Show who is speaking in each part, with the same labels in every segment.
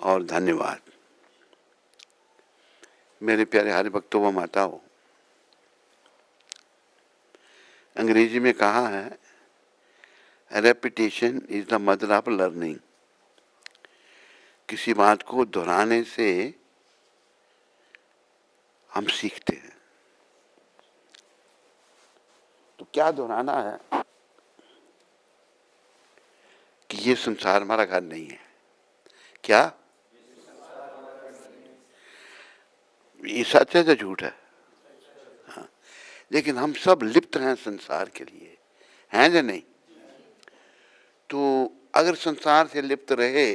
Speaker 1: और धन्यवाद। मेरे प्यारे हरि भक्तों व माताओं, अंग्रेजी में कहा है repetition is the mother of learning. किसी बात को दोहराने से हम सीखते हैं। तो क्या दोहराना है कि ये संसार हमारा घर नहीं है। क्या ये सच है या झूठ है? हाँ, लेकिन हम सब लिप्त हैं संसार के लिए, हैं या नहीं? तो अगर संसार से लिप्त रहे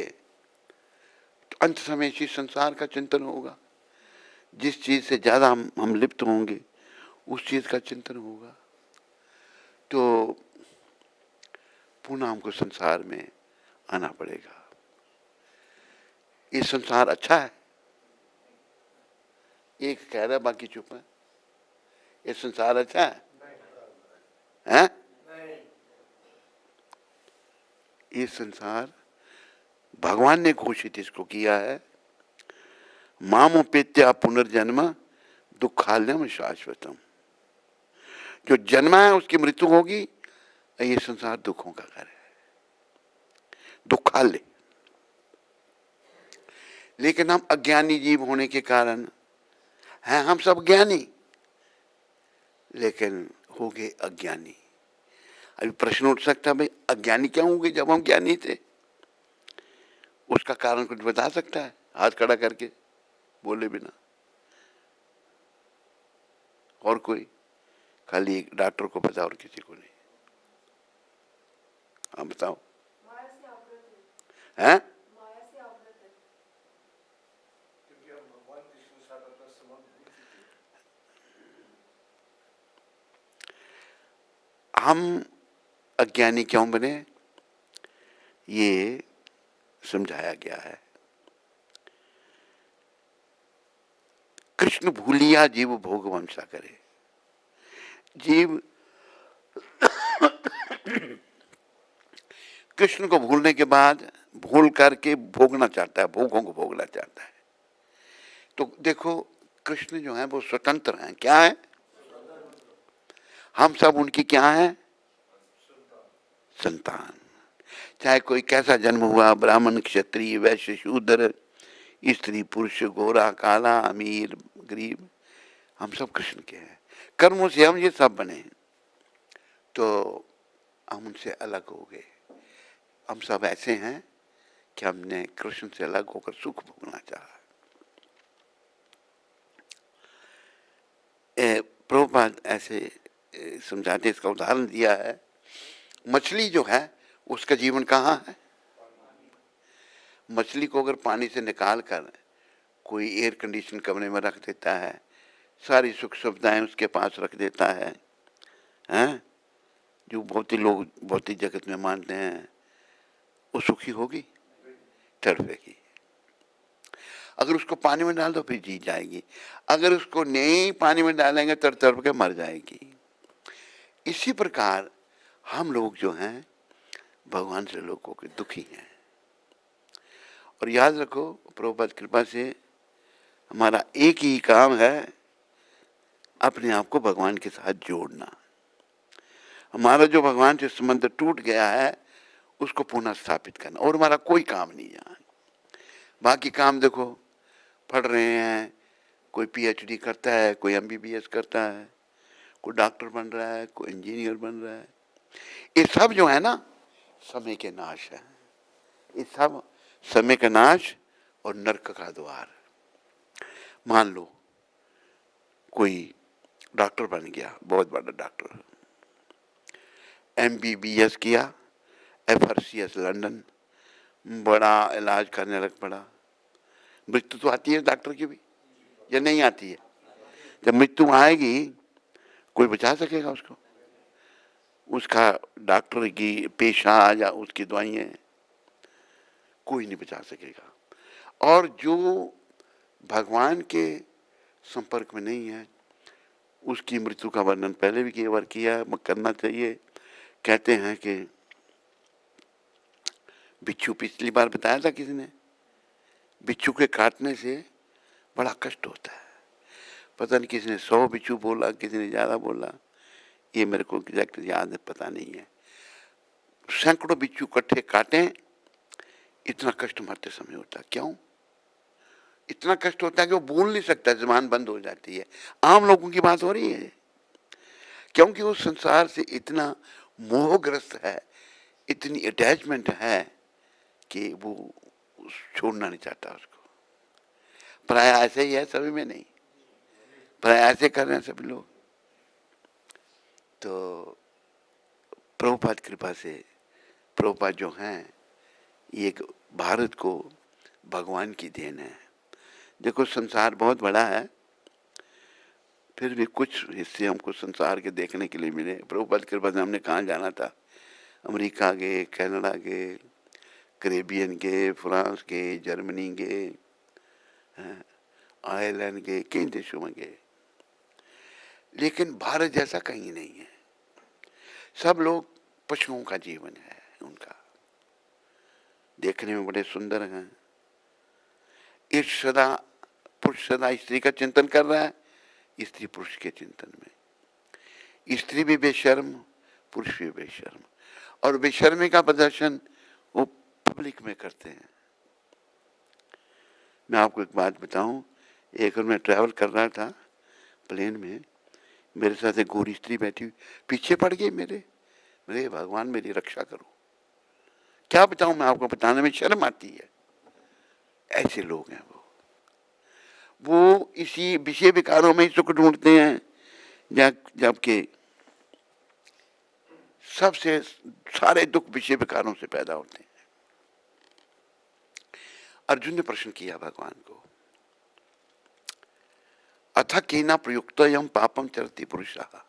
Speaker 1: तो अंत समय इसी संसार का चिंतन होगा। जिस चीज से ज्यादा हम लिप्त होंगे उस चीज का चिंतन होगा। तो पुनः हमको संसार में आना पड़ेगा। ये संसार अच्छा है? एक कह रहा है, बाकी चुप है। ये संसार अच्छा है? हैं? ये संसार भगवान ने घोषित इसको किया है, मामुपेत्या पुनर्जन्म दुखालयम शाश्वतम। जो जन्मा है उसकी मृत्यु होगी। ये संसार दुखों का घर है, दुखालय। लेकिन हम अज्ञानी जीव होने के कारण हैं, हम सब ज्ञानी लेकिन हो गए अज्ञानी। अभी प्रश्न उठ सकता है, भाई अज्ञानी क्यों हो गए जब हम ज्ञानी थे? उसका कारण कुछ बता सकता है? हाथ खड़ा करके बोले बिना। और कोई? खाली एक डॉक्टर को पता और किसी को नहीं। हाँ बताओ। हैं? हम अज्ञानी क्यों बने ये समझाया गया है। कृष्ण भूलिया जीव भोग वंशा करे। जीव कृष्ण को भूलने के बाद भूल करके भोगना चाहता है, भोगों को भोगना चाहता है। तो देखो कृष्ण जो है वो स्वतंत्र हैं। क्या है? हम सब उनकी क्या है? संतान। चाहे कोई कैसा जन्म हुआ, ब्राह्मण, क्षत्रिय, वैश्य, शूद्र, स्त्री, पुरुष, गोरा, काला, अमीर, गरीब, हम सब कृष्ण के हैं। कर्मों से हम ये सब बने, तो हम उनसे अलग हो गए। हम सब ऐसे हैं कि हमने कृष्ण से अलग होकर सुख भोगना चाहा। प्रभुपाद ऐसे समझाते, इसका उदाहरण दिया है। मछली जो है उसका जीवन कहाँ है? मछली को अगर पानी से निकाल कर कोई एयर कंडीशन कमरे में रख देता है, सारी सुख सुविधाएं उसके पास रख देता है, हैं? जो बहुत ही लोग भौतिक जगत में मानते हैं, वो सुखी होगी? तड़पेगी। अगर उसको पानी में डाल दो फिर जी जाएगी। अगर उसको नहीं पानी में डालेंगे तड़प के मर जाएगी। इसी प्रकार हम लोग जो हैं भगवान से लोगों के दुखी हैं। और याद रखो, प्रभुपाद कृपा से हमारा एक ही काम है, अपने आप को भगवान के साथ जोड़ना। हमारा जो भगवान से संबंध टूट गया है उसको पुनः स्थापित करना, और हमारा कोई काम नहीं है। बाकी काम देखो, पढ़ रहे हैं, कोई पीएचडी करता है, कोई एमबीबीएस करता है, कोई डॉक्टर बन रहा है, कोई इंजीनियर बन रहा है। ये सब जो है ना समय के नाश है। ये सब समय का नाश और नरक का द्वार। मान लो कोई डॉक्टर बन गया, बहुत बड़ा डॉक्टर, एमबीबीएस किया, एफआरसीएस लंदन, बड़ा इलाज करने लग पड़ा। मृत्यु तो आती है डॉक्टर की भी, या नहीं आती है? जब मृत्यु आएगी कोई बचा सकेगा उसको? उसका डॉक्टर की पेशा या उसकी दवाइयाँ कोई नहीं बचा सकेगा। और जो भगवान के संपर्क में नहीं है उसकी मृत्यु का वर्णन पहले भी कई बार किया, करना चाहिए। कहते हैं कि बिच्छू, पिछली बार बताया था किसी ने, बिच्छू के काटने से बड़ा कष्ट होता है। पता नहीं किसी ने 100 बिच्छू बोला, किसी ने ज़्यादा बोला, ये मेरे को एग्जैक्ट याद है, पता नहीं है। सैकड़ों बिच्छू इकट्ठे काटें, इतना कष्ट मरते समय होता। क्यों इतना कष्ट होता है कि वो बोल नहीं सकता, जुबान बंद हो जाती है। आम लोगों की बात हो रही है, क्योंकि वो संसार से इतना मोहग्रस्त है, इतनी अटैचमेंट है कि वो छोड़ना नहीं चाहता उसको। प्राय ऐसे ही है, सभी में नहीं, प्राय ऐसे कर रहे हैं सभी लोग। तो प्रभुपाद कृपा से, प्रभुपाद जो हैं ये भारत को भगवान की देन है। देखो संसार बहुत बड़ा है, फिर भी कुछ हिस्से हमको संसार के देखने के लिए मिले। प्रभुपाद कृपा से हमने कहाँ जाना था, अमेरिका गए, कनाडा गए, कैरेबियन गए, फ्रांस गए, जर्मनी गए, आयरलैंड गए, कई देशों में गए, लेकिन भारत जैसा कहीं नहीं है। सब लोग पशुओं का जीवन है उनका, देखने में बड़े सुंदर हैं। इस सदा पुरुष सदा स्त्री का चिंतन कर रहा है, स्त्री पुरुष के चिंतन में। स्त्री भी बेशर्म, पुरुष भी बेशर्म, और बेशर्मी का प्रदर्शन वो पब्लिक में करते हैं। मैं आपको एक बात बताऊं, एक बार मैं ट्रैवल कर रहा था प्लेन में, मेरे साथ एक गोरी स्त्री बैठी हुई, पीछे पड़ गई मेरे भगवान मेरी रक्षा करो। क्या बताऊं मैं आपको, बताने में शर्म आती है। ऐसे लोग हैं वो इसी विषय विकारों में ही सुख ढूंढते हैं, जबकि सबसे सारे दुख विषय विकारों से पैदा होते हैं। अर्जुन ने प्रश्न किया भगवान को, अथ केना प्रयुक्तोऽयं पापं चरति पुरुषः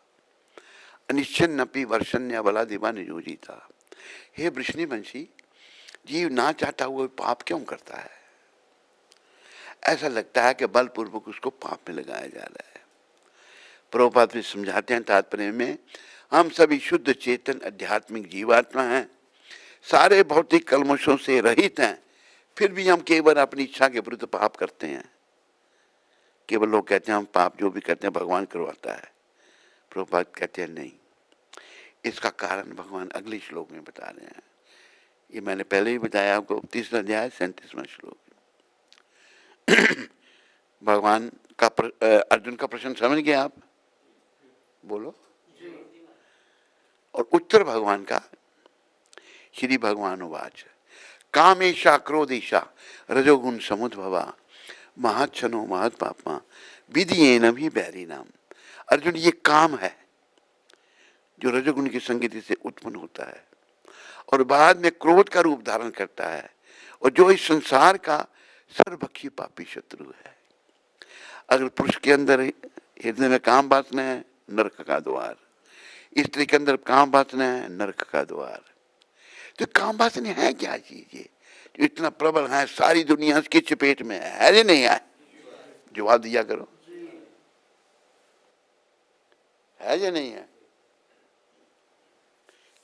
Speaker 1: अनिच्छन्नपि वर्षन्य बलादिवा नियोजिता। हे वृष्णिवंशी, जीव ना चाहता हुआ पाप क्यों करता है? ऐसा लगता है कि बलपूर्वक उसको पाप में लगाया जा रहा है। प्रभुपाद भी समझाते हैं तात्पर्य में, हम सभी शुद्ध चेतन आध्यात्मिक जीवात्मा हैं, सारे भौतिक कलमशों से रहित हैं, फिर भी हम केवल अपनी इच्छा के विरुद्ध पाप करते हैं। केवल लोग कहते हैं हम पाप जो भी करते हैं भगवान करवाता है। प्रभुपाद कहते हैं नहीं, इसका कारण भगवान अगले श्लोक में बता रहे हैं। ये मैंने पहले ही बताया आपको, 3 अध्याय 37वां श्लोक। भगवान का अर्जुन का प्रश्न समझ गए आप? बोलो। और उत्तर भगवान का, श्री भगवान उवाच कामेशा क्रोधेशा रजोगुण समुद्भवा महच्छनो महत् पापमा विधियेन भी बैरी नाम। अर्जुन, ये काम है जो रजोगुण की संगति से उत्पन्न होता है और बाद में क्रोध का रूप धारण करता है, और जो इस संसार का सर्वभक्षी पापी शत्रु है। अगर पुरुष के अंदर हृदय में काम वासना है, नरक का द्वार। स्त्री के अंदर काम वासना है, नरक का द्वार। तो काम वासना है क्या चीज ये जो इतना प्रबल है, सारी दुनिया इसकी चपेट में है या नहीं है? जवाब दिया करो, है या नहीं है?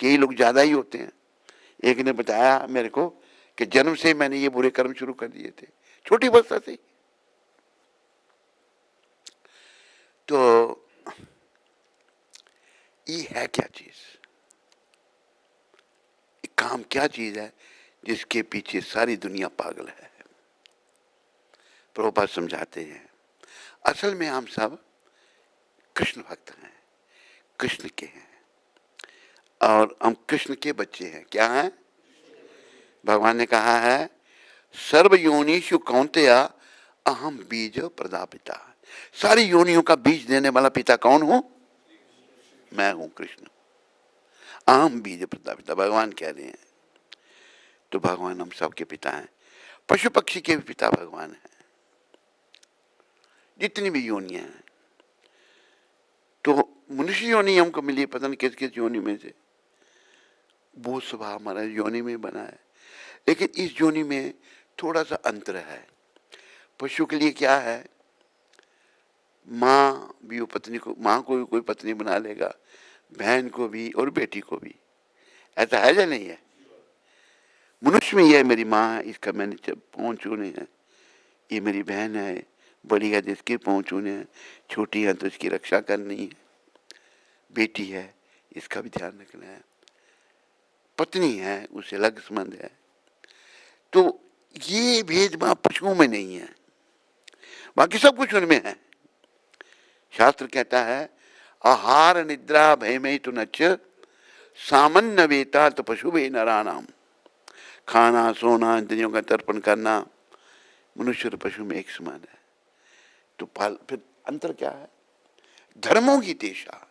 Speaker 1: कई लोग ज्यादा ही होते हैं। एक ने बताया मेरे को कि जन्म से मैंने ये बुरे कर्म शुरू कर दिए थे, छोटी अवस्था से। तो ये है क्या चीज, काम क्या चीज है जिसके पीछे सारी दुनिया पागल है? प्रभुपाद समझाते हैं, असल में हम सब कृष्ण भक्त हैं, कृष्ण के हैं, और हम कृष्ण के बच्चे हैं। क्या हैं? भगवान ने कहा है, सर्व योनिषु कौन्तेय अहम बीज प्रदापिता। सारी योनियों का बीज देने वाला पिता कौन हूं? मैं हूं, कृष्ण। अहम बीज प्रदापिता भगवान कह रहे हैं। तो भगवान हम सबके पिता हैं, पशु पक्षी के भी पिता भगवान हैं, जितनी भी योनियां हैं। तो मनुष्य योनि हमको मिली, पता नहीं किस किस योनि में से, वो स्वभाव हमारा योनि में बना है। लेकिन इस योनि में थोड़ा सा अंतर है। पशु के लिए क्या है, माँ भी वो पत्नी को, माँ को भी कोई पत्नी बना लेगा, बहन को भी और बेटी को भी। ऐसा है या नहीं है? मनुष्य में यह मेरी माँ है, इसका मैंने पहुंच चुने हैं, ये मेरी बहन है, बड़ी है जिसकी पहुँच उन्हें, छोटी है तो इसकी रक्षा करनी है, बेटी है इसका भी ध्यान रखना है, पत्नी है उससे अलग संबंध है। तो ये भेदभाव पशुओं में नहीं है, बाकी सब कुछ उनमें है। शास्त्र कहता है आहार निद्रा भय में तो नच सामान्य वेता तो पशु भे नरानाम। खाना सोना इंद्रियों का तर्पण करना मनुष्य और पशु में एक समान है। तो फिर अंतर क्या है? धर्मों की तेषा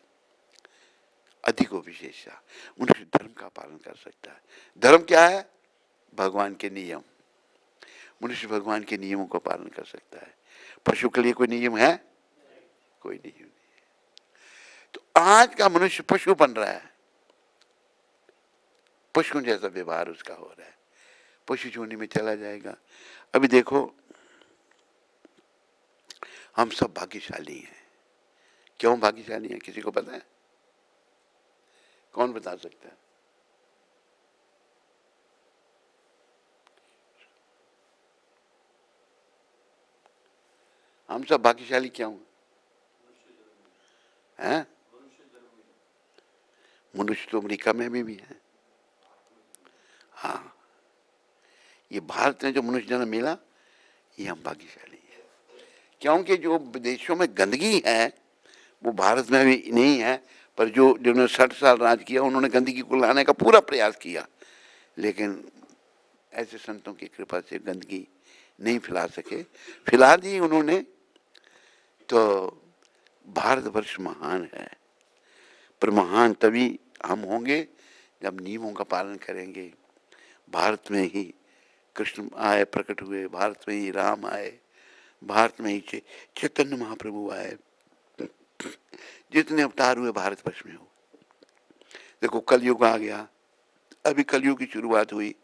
Speaker 1: अधिको विशेषा। मनुष्य धर्म का पालन कर सकता है। धर्म क्या है? भगवान के नियम। मनुष्य भगवान के नियमों का पालन कर सकता है। पशु के लिए कोई नियम है? कोई नियम नहीं। तो आज का मनुष्य पशु बन रहा है, पशु जैसा व्यवहार उसका हो रहा है, पशु जोनी में चला जाएगा। अभी देखो हम सब भाग्यशाली हैं। क्यों भाग्यशाली हैं? किसी को पता है? कौन बता सकता है? हम सब भाग्यशाली क्यों हैं? मनुष्य तो अमेरिका में भी है। हाँ, ये भारत में जो मनुष्य जन्म मिला ये हम भाग्यशाली है। क्योंकि जो विदेशों में गंदगी है वो भारत में भी नहीं है, पर जो जिन्होंने 60 साल राज किया उन्होंने गंदगी को लाने का पूरा प्रयास किया, लेकिन ऐसे संतों की कृपा से गंदगी नहीं फैला सके। फैला दी उन्होंने। तो भारतवर्ष महान है, पर महान तभी हम होंगे जब नियमों का पालन करेंगे। भारत में ही कृष्ण आए, प्रकट हुए, भारत में ही राम आए, भारत में ही चैतन्य महाप्रभु आए, जितने अवतार हुए भारतवर्ष में हो। देखो कलयुग आ गया, अभी कलयुग की शुरुआत हुई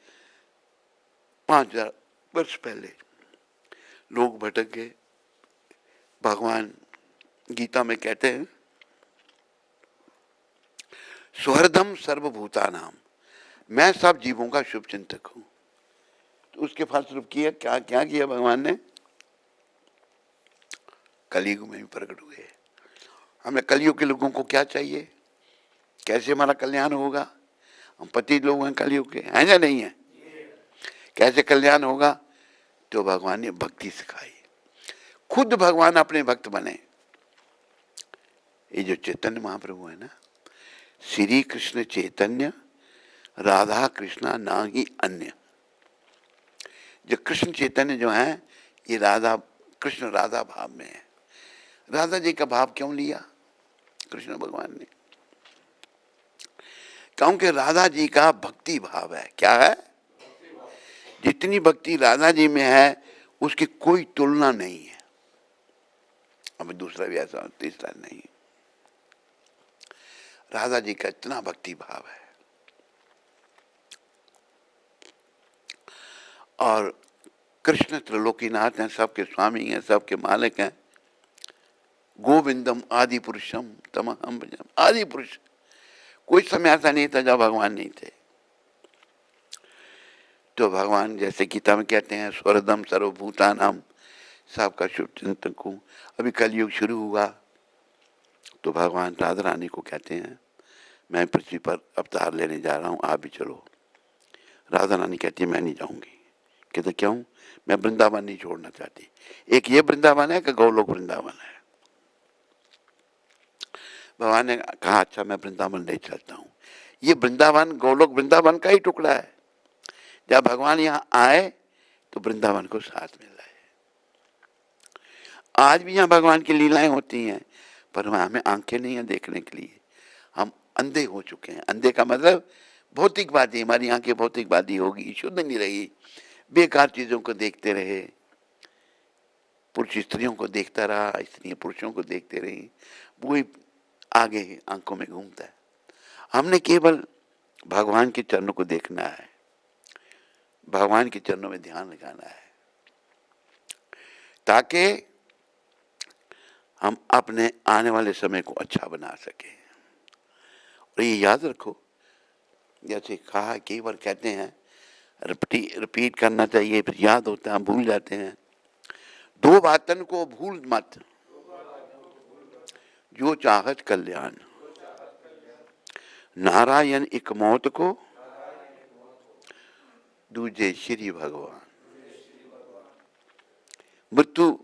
Speaker 1: 5000 वर्ष पहले। लोग भटक गए। भगवान गीता में कहते हैं सुहृदम सर्वभूतानाम, मैं सब जीवों का शुभ चिंतक हूं। तो उसके फलस्वरूप किया क्या क्या किया भगवान ने? कलयुग में भी प्रकट हुए। हमें कलयुग के लोगों को क्या चाहिए? कैसे हमारा कल्याण होगा? हम पति लोग हैं कलयुग के, हैं या नहीं है? कैसे कल्याण होगा? तो भगवान ने भक्ति सिखाई, खुद भगवान अपने भक्त बने। ये जो चैतन्य महाप्रभु है ना, श्री कृष्ण चैतन्य राधा कृष्णा ना ही अन्य। जो कृष्ण चैतन्य जो है ये राधा कृष्ण राधा भाव में है। राधा जी का भाव क्यों लिया कृष्ण भगवान ने? क्योंकि राधा जी का भक्ति भाव है। क्या है? जितनी भक्ति राधा जी में है उसकी कोई तुलना नहीं है। अब दूसरा भी ऐसा तीसरा नहीं। राधा जी का इतना भक्ति भाव है। और कृष्ण त्रिलोकीनाथ हैं, सबके स्वामी हैं, सबके मालिक हैं। गोविंदम आदि पुरुषम तमहम भजम। आदि पुरुष, कोई समय ऐसा नहीं था जब भगवान नहीं थे। तो भगवान जैसे गीता में कहते हैं स्वरदम सर्वभूतानाम, सबका शुभ चिंतक हूँ। अभी कलयुग शुरू हुआ तो भगवान राधा रानी को कहते हैं मैं पृथ्वी पर अवतार लेने जा रहा हूँ, आप भी चलो। राधा रानी कहती है मैं नहीं जाऊंगी। कहते क्यों? मैं वृंदावन नहीं छोड़ना चाहती। एक ये वृंदावन है कि गौलोक वृंदावन है? भगवान ने कहा अच्छा मैं वृंदावन ले चलता हूँ। ये वृंदावन गौलोक वृंदावन का ही टुकड़ा है। जब भगवान यहाँ आए तो वृंदावन को साथ में लाए। आज भी यहाँ भगवान की लीलाएं होती हैं, पर हमें आंखें नहीं है देखने के लिए। हम अंधे हो चुके हैं। अंधे का मतलब भौतिकवादी। हमारी आंखें भौतिकवादी होगी, शुद्ध नहीं रही, बेकार चीजों को देखते रहे। पुरुष स्त्रियों को देखता रहा, स्त्रियां पुरुषों को देखते रही, वही आगे आंखों में घूमता है। हमने केवल भगवान के चरणों को देखना है, भगवान के चरणों में ध्यान लगाना है, ताकि हम अपने आने वाले समय को अच्छा बना सकें। और ये याद रखो, जैसे कहा कई बार कहते हैं रिपीट करना चाहिए, फिर याद होता है, हम भूल जाते हैं। दो बातन को भूल मत, जो चाहत कल्याण। नारायण एक मौत को, दूजे श्री भगवान। मृत्यु,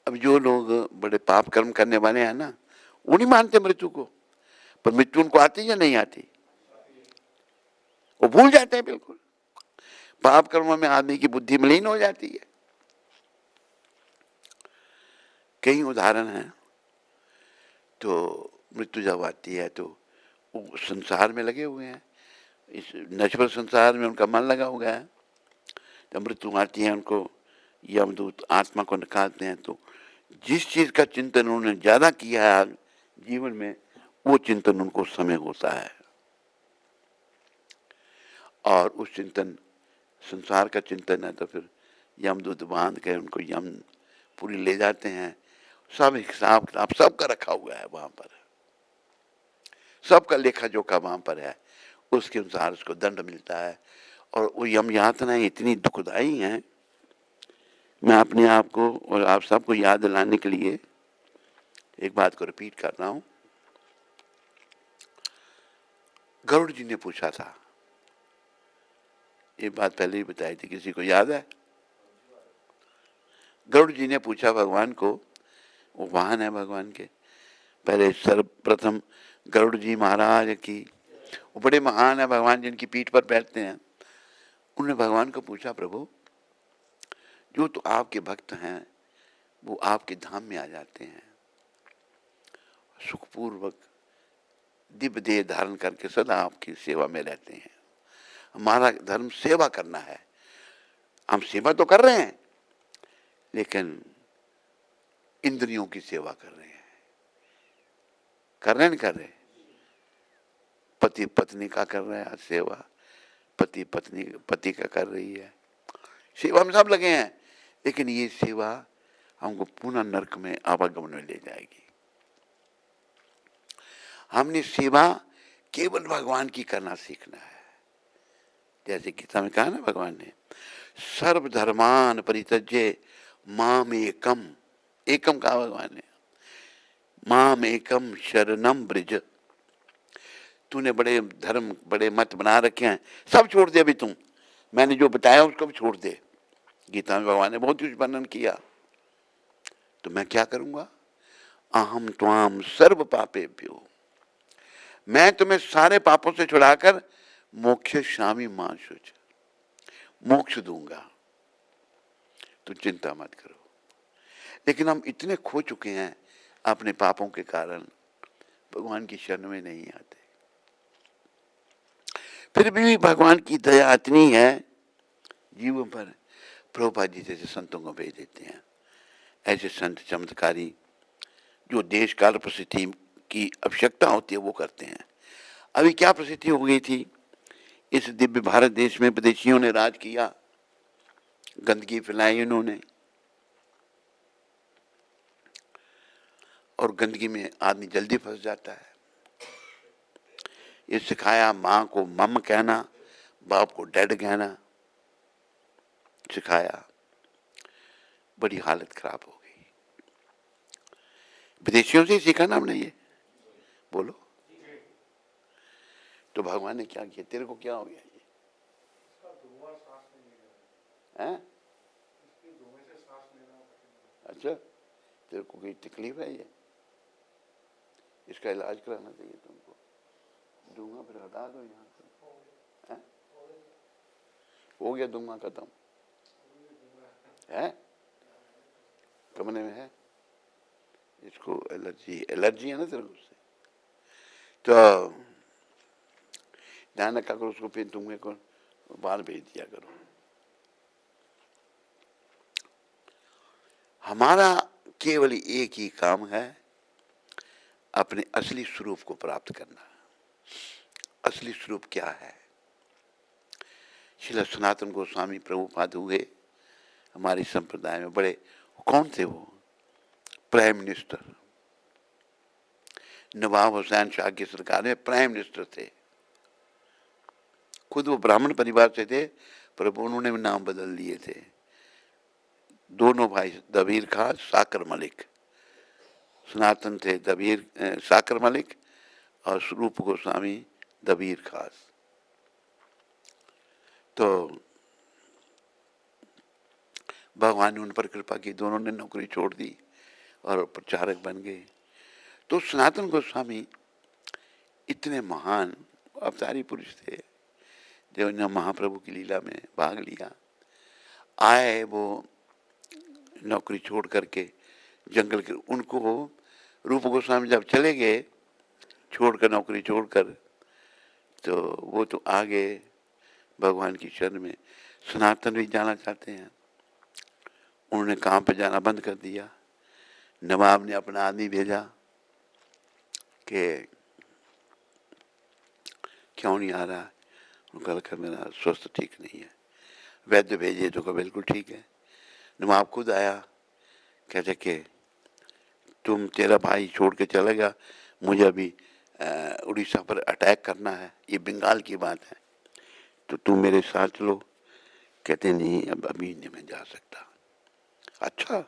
Speaker 1: अब जो लोग बड़े पाप कर्म करने वाले हैं ना, वो नहीं मानते मृत्यु को, पर मृत्यु उनको आती या नहीं आती, वो भूल जाते हैं बिल्कुल। पाप कर्मों में आदमी की बुद्धि मलिन हो जाती है। कई उदाहरण हैं। तो मृत्यु जब आती है तो वो संसार में लगे हुए हैं, इस नश्वर संसार में उनका मन लगा हुआ है। जब मृत्यु आती है उनको यमदूत आत्मा को निकालते हैं, तो जिस चीज का चिंतन उन्होंने ज्यादा किया है जीवन में, वो चिंतन उनको उस समय होता है। और उस चिंतन, संसार का चिंतन है, तो फिर यमदूत बांध के उनको यमपुरी ले जाते हैं। सब हिसाब किताब सबका रखा हुआ है वहां पर, सबका लेखा जोखा वहां पर है। उसके अनुसार उसको दंड मिलता है। और वो यम यातनाएं इतनी दुखदाई हैं, मैं अपने आप को और आप सबको याद दिलाने के लिए एक बात को रिपीट कर रहा हूं। गरुड़ जी ने पूछा था, ये बात पहले ही बताई थी, किसी को याद है? गरुड़ जी ने पूछा भगवान को, वो वाहन है भगवान के, पहले सर्वप्रथम गरुड़ जी महाराज की, वो बड़े महान है भगवान जिनकी पीठ पर बैठते हैं। उन्होंने भगवान को पूछा, प्रभु जो तो आपके भक्त हैं वो आपके धाम में आ जाते हैं, सुखपूर्वक दिव्य देह धारण करके सदा आपकी सेवा में रहते हैं। हमारा धर्म सेवा करना है, हम सेवा तो कर रहे हैं, लेकिन इंद्रियों की सेवा कर रहे हैं। कर रहे नहीं कर रहे? पति पत्नी का कर रहे हैं सेवा, पति पत्नी पति का कर रही है सेवा, में सब लगे हैं। लेकिन ये सेवा हमको पुनः नरक में आवागमन में ले जाएगी। हमने सेवा केवल भगवान की करना सीखना है। जैसे गीता में कहा ना भगवान ने, सर्वधर्मान परित्यज्य माम एकम, एकम कहा भगवान ने, माम एकम शरणम ब्रज। तूने बड़े धर्म बड़े मत बना रखे हैं, सब छोड़ दे अभी तुम, मैंने जो बताया उसको भी छोड़ दे। गीता में भगवान ने बहुत कुछ वर्णन किया। तो मैं क्या करूंगा? अहम त्वाम सर्व पापेभ्यो, मैं तुम्हें सारे पापों से छुड़ाकर मोक्षयिष्यामि मा शुच, मोक्ष दूंगा, तुम चिंता मत करो। लेकिन हम इतने खो चुके हैं अपने पापों के कारण, भगवान की शरण में नहीं आते। फिर भी भगवान की दया इतनी है जीवों पर, प्रभुपाद जी जैसे संतों को भेज देते हैं। ऐसे संत चमत्कारी जो देश काल परिस्थिति की आवश्यकता होती है वो करते हैं। अभी क्या परिस्थिति हो गई थी इस दिव्य भारत देश में? विदेशियों ने राज किया, गंदगी फैलाई उन्होंने, और गंदगी में आदमी जल्दी फंस जाता है। ये सिखाया माँ को मम कहना, बाप को डैड कहना सिखाया। बड़ी हालत खराब हो गई। विदेशियों से सीखा ना हमने ये, बोलो। तो भगवान ने क्या किया? तेरे को क्या हो गया ये? हैं? अच्छा, तेरे को कोई तकलीफ है ये? इसका इलाज कराना चाहिए तुमको। दूंगा फिर हटा दो यहाँ से। हो गया दूंगा खत्म है? कमरे में है? इसको एलर्जी है ना तेरे को उससे, तो ध्यान रखा करो उसको। फिर तुम्हें को बाहर भेज दिया करो। हमारा केवल एक ही काम है, अपने असली स्वरूप को प्राप्त करना। असली स्वरूप क्या है? श्रील सनातन गोस्वामी प्रभुपाद हुए हमारे संप्रदाय में बड़े, कौन थे वो? प्राइम मिनिस्टर, नवाब हुसैन शाह की सरकार में प्राइम मिनिस्टर थे। खुद वो ब्राह्मण परिवार से थे, पर उन्होंने भी नाम बदल दिए थे। दोनों भाई दबीर खां, साकर मलिक। सनातन थे दबीर साकर मलिक और रूप गोस्वामी दबीर खास। तो भगवान ने उन पर कृपा की, दोनों ने नौकरी छोड़ दी और प्रचारक बन गए। तो सनातन गोस्वामी इतने महान अवतारी पुरुष थे, जो ने महाप्रभु की लीला में भाग लिया। आए वो नौकरी छोड़ करके जंगल के, उनको रूप गोस्वामी जब चले गए छोड़कर, नौकरी छोड़कर, तो वो तो आ गए भगवान की शरण में। सनातन भी जाना चाहते हैं, उन्होंने काम पे जाना बंद कर दिया। नवाब ने अपना आदमी भेजा कि क्यों नहीं आ रहा, उनका कहा मेरा स्वास्थ्य ठीक नहीं है। वैद्य भेजे तो कहा बिल्कुल ठीक है। नवाब खुद आया, कहते कि तुम, तेरा भाई छोड़ के चला गया, मुझे अभी उड़ीसा पर अटैक करना है, ये बंगाल की बात है, तो तुम मेरे साथ चलो। कहते नहीं, अब अभी नहीं मैं जा सकता। अच्छा,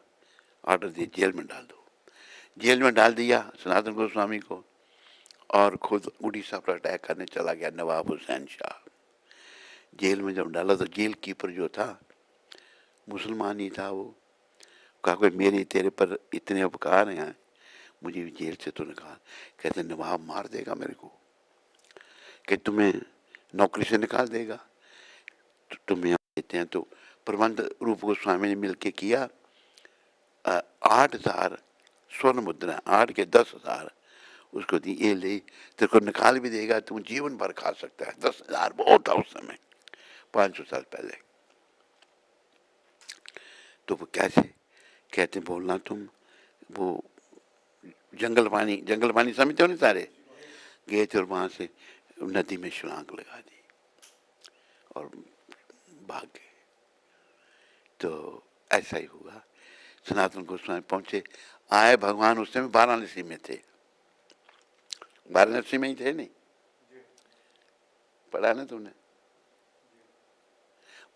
Speaker 1: ऑर्डर दिए जेल में डाल दो। जेल में डाल दिया सनातन गोस्वामी को, और खुद उड़ीसा पर अटैक करने चला गया नवाब हुसैन शाह। जेल में जब डाला तो जेल कीपर जो था मुसलमान ही था। वो कहा कि मेरे तेरे पर इतने उपकार हैं, मुझे जेल से तो निकाल। कहते नवाब मार देगा मेरे को, कि तुम्हें नौकरी से निकाल देगा, तो तुम्हें देते हैं। तो प्रबंध रूप गोस्वामी ने मिलके किया। 8,000 स्वर्ण मुद्रा, 8 के 10,000 उसको दी, ये ले, तेरे को निकाल भी देगा, तुम जीवन भर खा सकता है। 10,000 बहुत था उस समय, 500 साल पहले। तो वो कैसे, कहते बोलना तुम, वो जंगल पानी समझते हो ना सारे, गए थे और वहां से नदी में छलांग लगा दी और भाग गए। तो ऐसा ही हुआ। सनातन गोस्वामी पहुंचे, आए भगवान उस समय वाराणसी में थे, वाराणसी में ही थे, नहीं पढ़ा ना तुमने,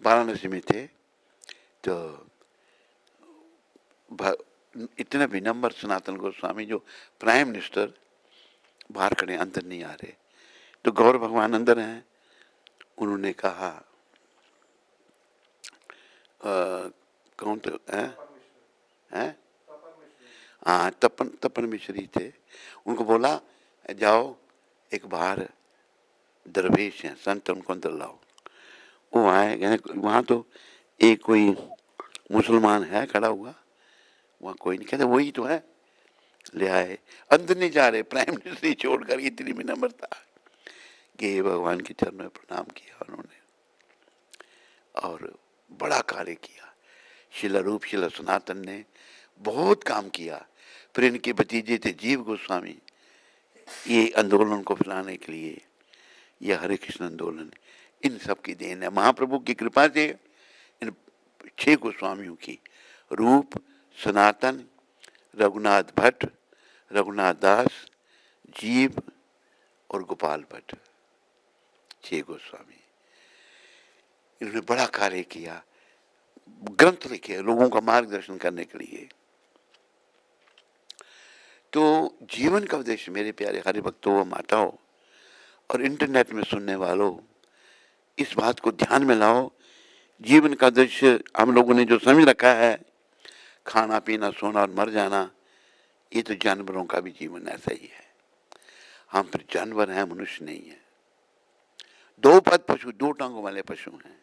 Speaker 1: वाराणसी में थे। तो इतने विनम्र सनातन गोस्वामी, जो प्राइम मिनिस्टर, बाहर खड़े, अंदर नहीं आ रहे। तो गौर भगवान अंदर हैं। उन्होंने कहा कौन तो हैं, हाँ तपन मिश्री थे। उनको बोला जाओ, एक बाहर दरवेश हैं संत, उनको अंदर लाओ। वो आए, वहाँ तो एक कोई मुसलमान है खड़ा हुआ, वहाँ कोई नहीं। कहते वही तो है, ले आए। अंदर नहीं जा रहे, प्राइम मिनिस्टर छोड़कर। इतनी विनम्रता कि भगवान के चरण में प्रणाम किया उन्होंने, और बड़ा कार्य किया। शिला रूप शिला सनातन ने बहुत काम किया। फिर इनके भतीजे थे जीव गोस्वामी, ये आंदोलन को फैलाने के लिए, यह हरे कृष्ण आंदोलन, इन सब की देन है। महाप्रभु की कृपा से इन 6 गोस्वामियों की, रूप, सनातन, रघुनाथ भट्ट, रघुनाथ दास, जीव और गोपाल भट्ट, 6 गोस्वामी, इन्होंने बड़ा कार्य किया। ग्रंथ लिखे लोगों का मार्गदर्शन करने के लिए। तो जीवन का उद्देश्य, मेरे प्यारे हरि भक्तों, माताओं और इंटरनेट में सुनने वालों, इस बात को ध्यान में लाओ। जीवन का उद्देश्य हम लोगों ने जो समझ रखा है, खाना पीना सोना और मर जाना, ये तो जानवरों का भी जीवन ऐसा ही है। हम फिर जानवर हैं, मनुष्य नहीं है। 2 पद पशु, 2 टांगों वाले पशु हैं।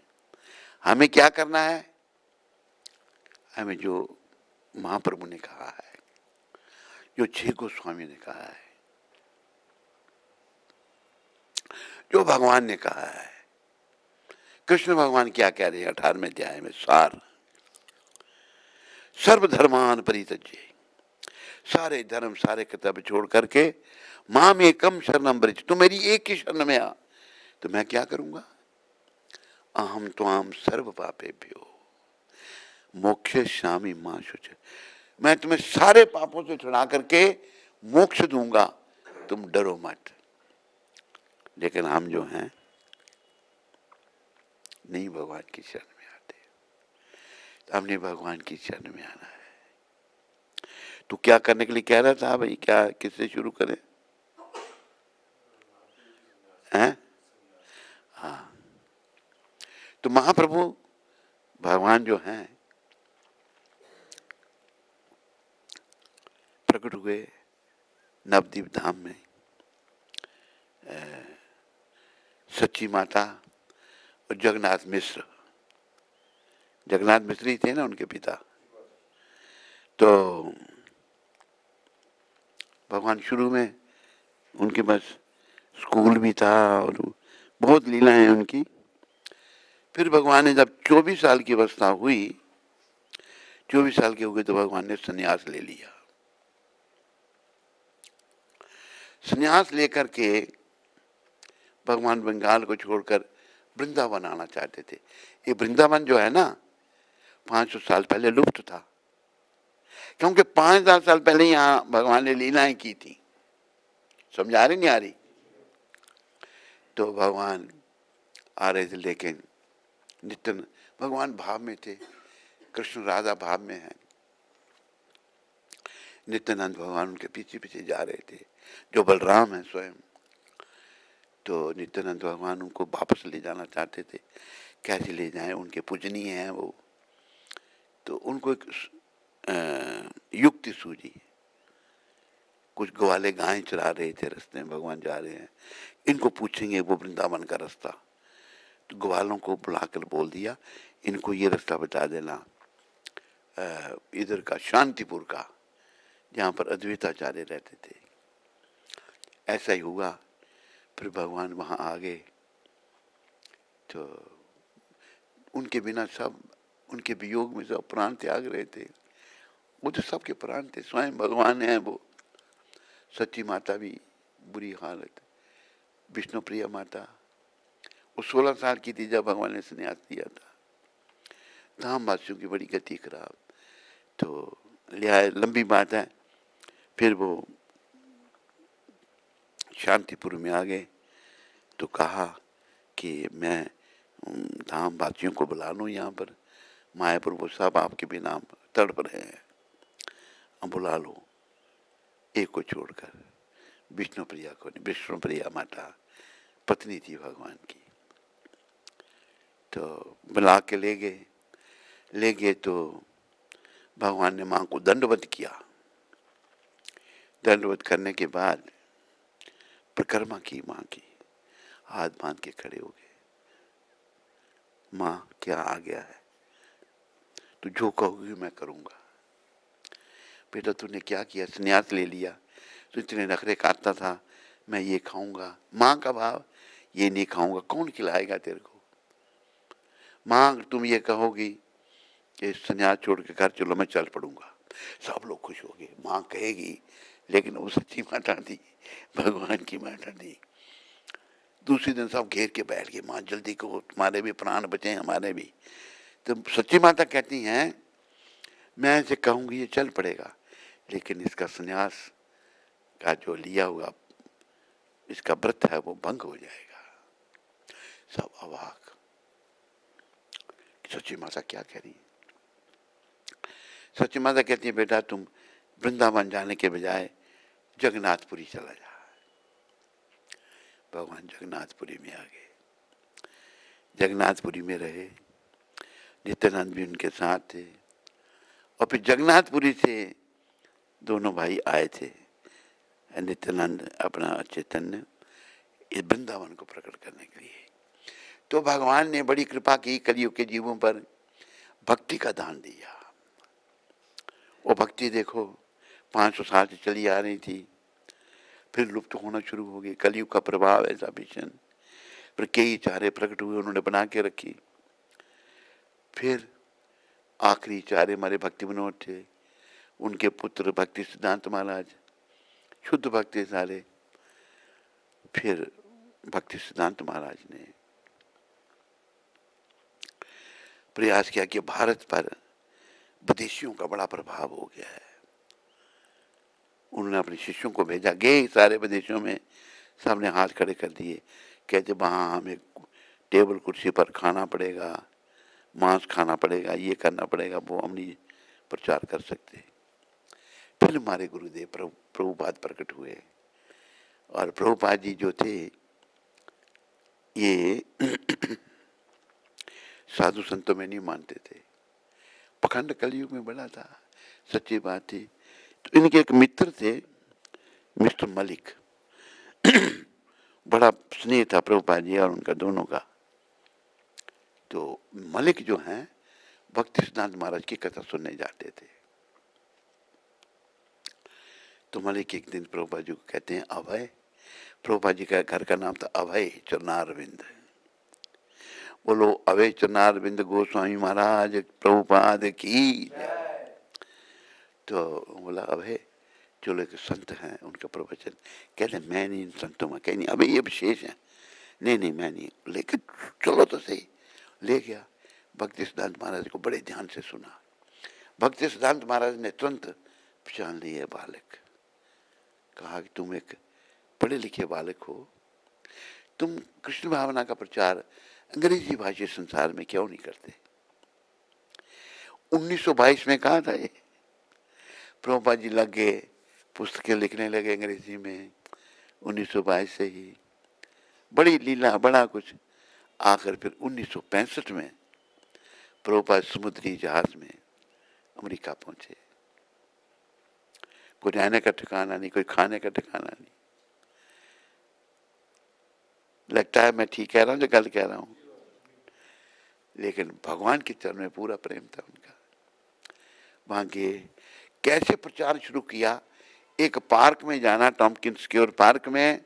Speaker 1: हमें क्या करना है? हमें जो महाप्रभु ने कहा है, जो 6 गोस्वामी ने कहा है, जो भगवान ने कहा है। कृष्ण भगवान क्या कह रहे हैं 18वें अध्याय में? सार, सर्वधर्मान परित्यज्य, सारे धर्म सारे कर्तव्य छोड़ करके माम एकम शरणम व्रज, तुम मेरी एक ही शरण में आ, तो मैं क्या करूंगा? अहम त्वाम सर्व पापेभ्यो मोक्षयिष्यामि मा शुच, मैं तुम्हें सारे पापों से छुड़ा करके मोक्ष दूंगा, तुम डरो मत। लेकिन हम जो हैं नहीं भगवान की शरण में आते। हमने भगवान की शरण में आना है। तो क्या करने के लिए कह रहा था भाई, क्या किससे शुरू करें? हैं? हाँ, तो महाप्रभु भगवान जो हैं प्रकट हुए नवदीप धाम में। सच्ची माता और जगन्नाथ मिश्र, जगन्नाथ मिश्र ही थे ना उनके पिता। तो भगवान शुरू में उनके पास स्कूल भी था और बहुत लीलाएं उनकी। फिर भगवान ने जब 24 साल की अवस्था हुई, 24 साल के हो गए, तो भगवान ने संन्यास ले लिया। संन्यास लेकर के भगवान बंगाल को छोड़कर वृंदावन आना चाहते थे। ये वृंदावन जो है ना 500 साल पहले लुप्त था, क्योंकि 5000 साल पहले यहाँ भगवान ने लीलाएं की थी। समझ आ रही नहीं आ रही? तो भगवान आ रहे थे, लेकिन नित्य भगवान भाव में थे, कृष्ण राधा भाव में है। नित्यानंद भगवान उनके पीछे पीछे जा रहे थे, जो बलराम है स्वयं। तो नित्यानंद भगवान उनको वापस ले जाना चाहते थे। कैसे ले जाएं, उनके पूजनीय हैं वो। तो उनको एक युक्ति सूझी। कुछ ग्वाले गायें चरा रहे थे, रास्ते में भगवान जा रहे हैं, इनको पूछेंगे वो वृंदावन का रास्ता। तो ग्वालों को बुलाकर बोल दिया, इनको ये रास्ता बता देना इधर का, शांतिपुर का, जहाँ पर अद्वैताचार्य रहते थे। ऐसा ही हुआ। फिर भगवान वहाँ आ गए। तो उनके बिना सब, उनके वियोग में सब प्राण त्याग रहे थे। वो तो सबके प्राण थे, स्वयं भगवान है वो। सच्ची माता भी बुरी हालत, विष्णु प्रिया माता, वो 16 साल की थी जब भगवान ने संन्यास दिया था। धाम वासियों की बड़ी गति खराब। तो लिया, लंबी बात है। फिर वो शांतिपुर में आ गए। तो कहा कि मैं धाम वासियों को बुला लूँ यहाँ पर, मायापुर वो सब आपके बिना तड़प रहे हैं, अब बुला लो। एक को छोड़कर, विष्णु प्रिया को नहीं। विष्णु प्रिया माता पत्नी थी भगवान की। तो बुला के ले गए तो भगवान ने माँ को दंडवत किया। दंडवत करने के बाद परिक्रमा की माँ की, हाथ बांध के खड़े हो गए। माँ क्या आ गया है, तू जो कहोगी मैं करूँगा। बेटा तूने क्या किया, संन्यास ले लिया, तो इतने नखरे काटता था, मैं ये खाऊंगा। माँ का भाव, ये नहीं खाऊंगा, कौन खिलाएगा तेरे को। माँ तुम ये कहोगी कि संन्यास छोड़ के घर चलो, मैं चल पड़ूंगा, सब लोग खुश हो गए। माँ कहेगी, लेकिन वो सच्ची माता थी, भगवान की माता थी। दूसरे दिन सब घेर के बैठ गए, माँ जल्दी कहो, तुम्हारे भी प्राण बचे, हमारे भी। तो सच्ची माता कहती हैं, मैं ऐसे कहूँगी ये चल पड़ेगा, लेकिन इसका संन्यास का जो लिया हुआ इसका व्रत है वो भंग हो जाएगा। सब अवाक, सच्ची माता क्या कह रही है। सच्ची माता कहती है, बेटा तुम वृंदावन जाने के बजाय जगन्नाथपुरी चला जा। भगवान जगन्नाथपुरी में आ गए, जगन्नाथपुरी में रहे। नित्यानंद भी उनके साथ थे। और फिर जगन्नाथपुरी से दोनों भाई आए थे, नित्यानंद अपना चैतन्य, इस वृंदावन को प्रकट करने के लिए। तो भगवान ने बड़ी कृपा की कलियुग के जीवों पर, भक्ति का दान दिया। वो भक्ति देखो 500 साल से चली आ रही थी, फिर लुप्त होना शुरू हो गई। कलियुग का प्रभाव ऐसा भीषण। फिर कई चारे प्रकट हुए, उन्होंने बना के रखी। फिर आखिरी चारे हमारे भक्ति विनोद थे, उनके पुत्र भक्ति सिद्धांत महाराज, शुद्ध भक्ति सारे। फिर भक्ति सिद्धांत महाराज ने प्रयास किया कि भारत पर विदेशियों का बड़ा प्रभाव हो गया है। उन्होंने अपने शिष्यों को भेजा, गए सारे विदेशों में, सबने हाथ खड़े कर दिए, कहते वहाँ हमें टेबल कुर्सी पर खाना पड़ेगा, मांस खाना पड़ेगा, ये करना पड़ेगा, वो हम नहीं प्रचार कर सकते। फिर हमारे गुरुदेव प्रभुपाद प्रकट हुए, और प्रभुपाद जी जो थे ये साधु संतों में नहीं मानते थे, पखंड कलयुग में बड़ा था, सच्ची बात थी। तो इनके एक मित्र थे मिस्टर मलिक, बड़ा स्नेह था प्रभुपाद जी और उनका दोनों का। तो मलिक जो हैं भक्ति सिद्धांत महाराज की कथा सुनने जाते थे। तो मलिक एक दिन प्रभुपाद जी को कहते हैं अभय, प्रभुपाद जी का घर का नाम था अभय चरणारविंद। बोलो अभय चरणारविंद गोस्वामी महाराज प्रभुपाद की। तो बोला अभय, जो लोग संत हैं उनका प्रवचन, कहते मैं नहीं इन संतों में, कहीं नहीं, अभी ये विशेष है, नहीं नहीं मैं नहीं, लेकिन चलो तो सही। ले गया, भक्ति सिद्धांत महाराज को बड़े ध्यान से सुना। भक्ति सिद्धांत महाराज ने तुरंत पहचान लिया बालक, कहा कि तुम एक पढ़े लिखे बालक हो, तुम कृष्ण भावना का प्रचार अंग्रेजी भाषी संसार में क्यों नहीं करते। 1922 में कहा था ये, प्रभुपाद जी लग गए, पुस्तकें लिखने लगे अंग्रेजी में 1922 से ही, बड़ी लीला बड़ा कुछ। आखिर फिर 1965 में प्रभुपाद समुद्री जहाज में अमेरिका पहुंचे। कोई रहने का ठिकाना नहीं, कोई खाने का ठिकाना नहीं। लगता है मैं ठीक कह रहा हूँ जो गलत कह रहा हूँ, लेकिन भगवान के चरण में पूरा प्रेम था उनका। वहां गए, कैसे प्रचार शुरू किया, एक पार्क में जाना, टॉम्किंस के और पार्क में,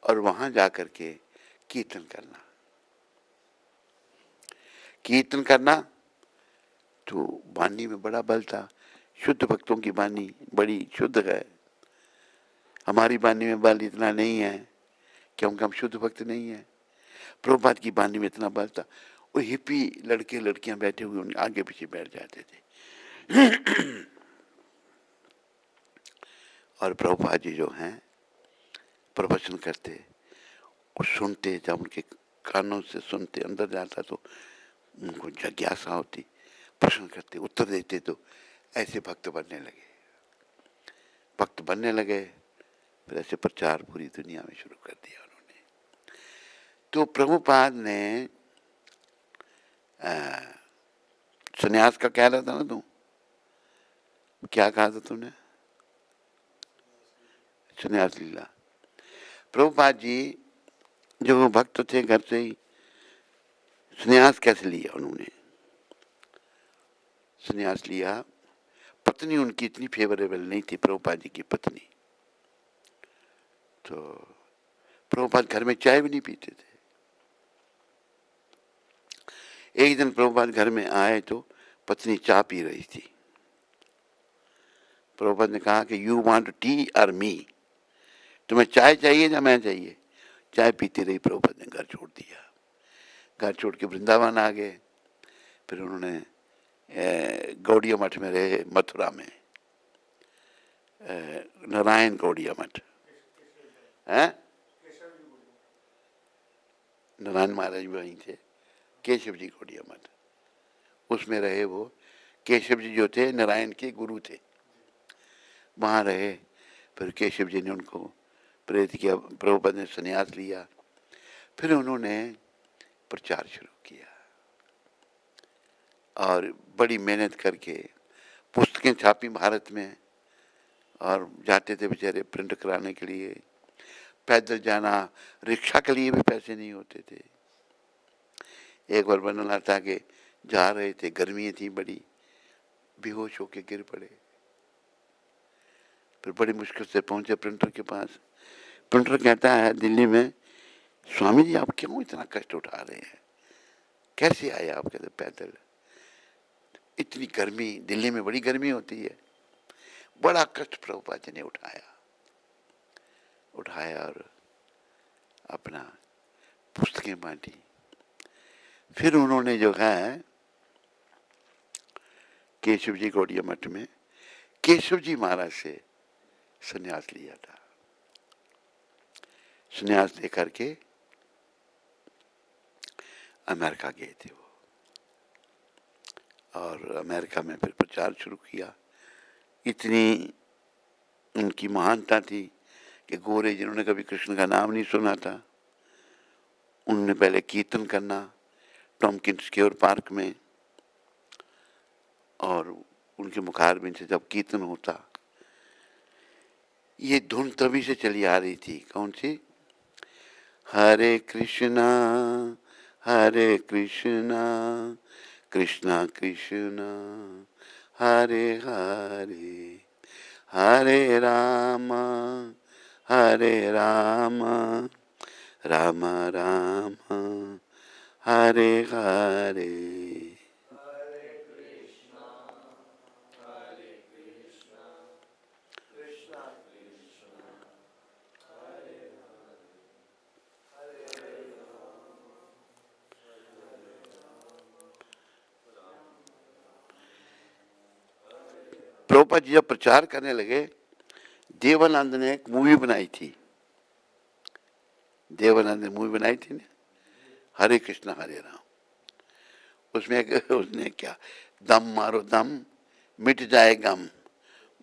Speaker 1: और वहां जाकर के कीर्तन करना। कीर्तन करना तो वाणी में बड़ा बल था, शुद्ध भक्तों की वाणी बड़ी शुद्ध है। हमारी वाणी में बल इतना नहीं है क्योंकि हम शुद्ध भक्त नहीं है। प्रभुपाद की वाणी में इतना बल था, वो हिप्पी लड़के लड़कियां बैठे हुए उनके आगे पीछे बैठ जाते थे। और प्रभुपाद जी जो हैं प्रवचन करते, और सुनते, जब उनके कानों से सुनते अंदर जाता तो उनको जिज्ञासा होती, प्रश्न करते, उत्तर देते, तो ऐसे भक्त बनने लगे। भक्त बनने लगे, फिर ऐसे प्रचार पूरी दुनिया में शुरू कर दिया उन्होंने। तो प्रभुपाद ने सन्यास का कह रहा था ना, तुम क्या कहा था तुमने, सन्यास लीला। प्रभुपाद जी जो भक्त थे घर से ही, सन्यास कैसे लिया उन्होंने, सन्यास लिया। पत्नी उनकी इतनी फेवरेबल नहीं थी, प्रभुपाद जी की पत्नी। तो प्रभुपाद घर में चाय भी नहीं पीते थे। एक दिन प्रभुपाद घर में आए तो पत्नी चाय पी रही थी। प्रभुपाद ने कहा कि यू वांट टी और मी, तुम्हें चाय चाहिए या मैं चाहिए। चाय पीती रही, प्रभुपाद ने घर छोड़ दिया। घर छोड़ के वृंदावन आ गए। फिर उन्होंने गौड़िया मठ में रहे, मथुरा में, नारायण गौड़िया मठ है, नारायण महाराज वहीं थे, केशव जी गौड़िया मठ, उसमें रहे वो। केशव जी जो थे नारायण के गुरु थे, वहाँ रहे। फिर केशव जी ने उनको प्रेरित किया, प्रभुपाद ने संन्यास लिया। फिर उन्होंने प्रचार शुरू किया और बड़ी मेहनत करके पुस्तकें छापी भारत में, और जाते थे बेचारे प्रिंट कराने के लिए, पैदल जाना, रिक्शा के लिए भी पैसे नहीं होते थे। एक बार बनना था कि जा रहे थे, गर्मी थी बड़ी, बेहोश होके गिर पड़े। फिर बड़ी मुश्किल से पहुंचे प्रिंटर के पास। प्रिंटर कहता है दिल्ली में, स्वामी जी आप क्यों इतना कष्ट उठा रहे हैं, कैसे आए आप। कहते पैदल, इतनी गर्मी, दिल्ली में बड़ी गर्मी होती है। बड़ा कष्ट प्रभुपाद जी ने उठाया और अपना पुस्तकें बांटी। फिर उन्होंने जो है केशव जी गौड़िया मठ में केशव जी महाराज से संन्यास लिया था। संन्यास लेकर के अमेरिका गए थे वो। और अमेरिका में फिर प्रचार शुरू किया। इतनी उनकी महानता थी कि गोरे जिन्होंने कभी कृष्ण का नाम नहीं सुना था, उन्होंने पहले कीर्तन करना टॉमकिंस केयर पार्क में, और उनके मुखारबिन से जब कीर्तन होता, ये धुन तभी से चली आ रही थी। कौन सी? हरे कृष्णा कृष्णा कृष्णा हरे हरे, हरे राम राम राम हरे हरे। प्रभुपाद जी जब प्रचार करने लगे, देवानंद ने एक मूवी बनाई थी। देवानंद ने मूवी बनाई थी ना, हरे कृष्णा हरे राम। उसमें उसने क्या, दम मारो दम मिट जाए गम,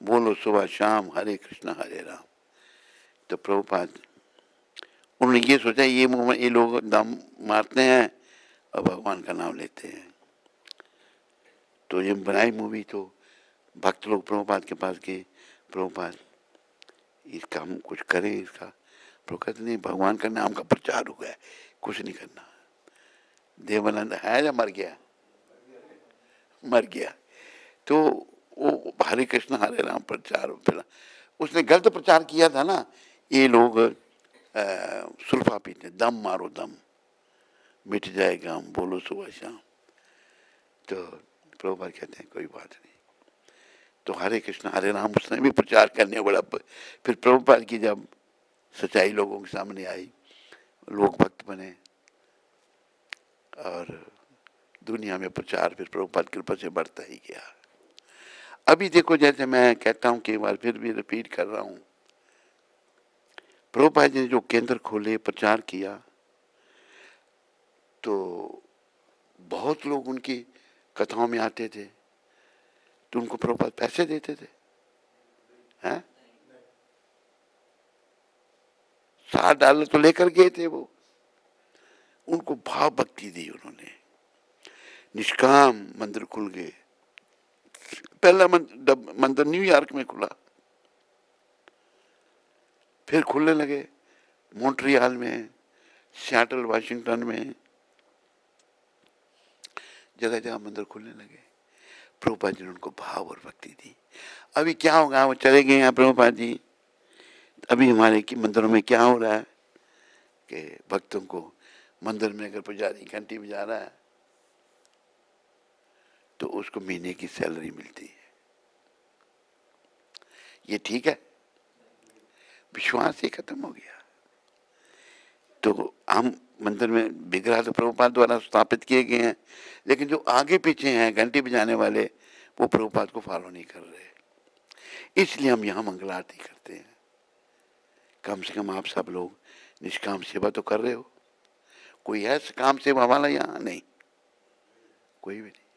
Speaker 1: बोलो सुबह शाम हरे कृष्णा हरे राम। तो प्रभुपाद उन्होंने ये सोचा, ये लोग दम मारते हैं और भगवान का नाम लेते हैं। तो ये बनाई मूवी, तो भक्त लोग प्रभुपाद के पास गए, प्रभुपाद इसका हम कुछ करें इसका। प्रभु कहते नहीं, भगवान का नाम का प्रचार हुआ है, कुछ नहीं करना। देवानंद है या मर गया? मर गया। तो वो हरे कृष्ण हरे राम प्रचार फिर उसने गलत प्रचार किया था ना। ये लोग सुल्फा पीते, दम मारो दम मिट जाएगा हम, बोलो सुबह शाम। तो प्रभुपाद कहते हैं कोई बात नहीं। तो हरे कृष्ण हरे राम उसने भी प्रचार करने बड़ा। फिर प्रभुपाद की जब सच्चाई लोगों के सामने आई, लोग भक्त बने और दुनिया में प्रचार फिर प्रभुपाद की कृपा से बढ़ता ही गया। अभी देखो, जैसे मैं कहता हूँ कई बार, फिर भी रिपीट कर रहा हूँ, प्रभुपाद जी ने जो केंद्र खोले, प्रचार किया, तो बहुत लोग उनकी कथाओं में आते थे, तो उनको प्रभुपाद पैसे देते थे हैं? $60 तो लेकर गए थे वो। उनको भाव भक्ति दी उन्होंने। निष्काम मंदिर खुल गए। पहला मंदिर न्यूयॉर्क में खुला, फिर खुलने लगे मॉन्ट्रियल में, सियाटल वाशिंगटन में, जगह जगह मंदिर खुलने लगे। प्रभुपाद जी ने उनको भाव और भक्ति दी। अभी क्या होगा, वो चले गए हैं प्रभुपाद जी। अभी हमारे की मंदिरों में क्या हो रहा है कि भक्तों को मंदिर में अगर पुजारी घंटी बजा रहा है तो उसको महीने की सैलरी मिलती है। ये ठीक है? विश्वास ही खत्म हो गया। तो हम मंदिर में विग्रह तो प्रभुपाद द्वारा स्थापित किए गए हैं, लेकिन जो आगे पीछे हैं घंटी बजाने वाले, वो प्रभुपाद को फॉलो नहीं कर रहे। इसलिए हम यहाँ मंगल आरती करते हैं। कम से कम आप सब लोग निष्काम सेवा तो कर रहे हो। कोई है काम सेवा वाला यहाँ? नहीं, कोई भी नहीं।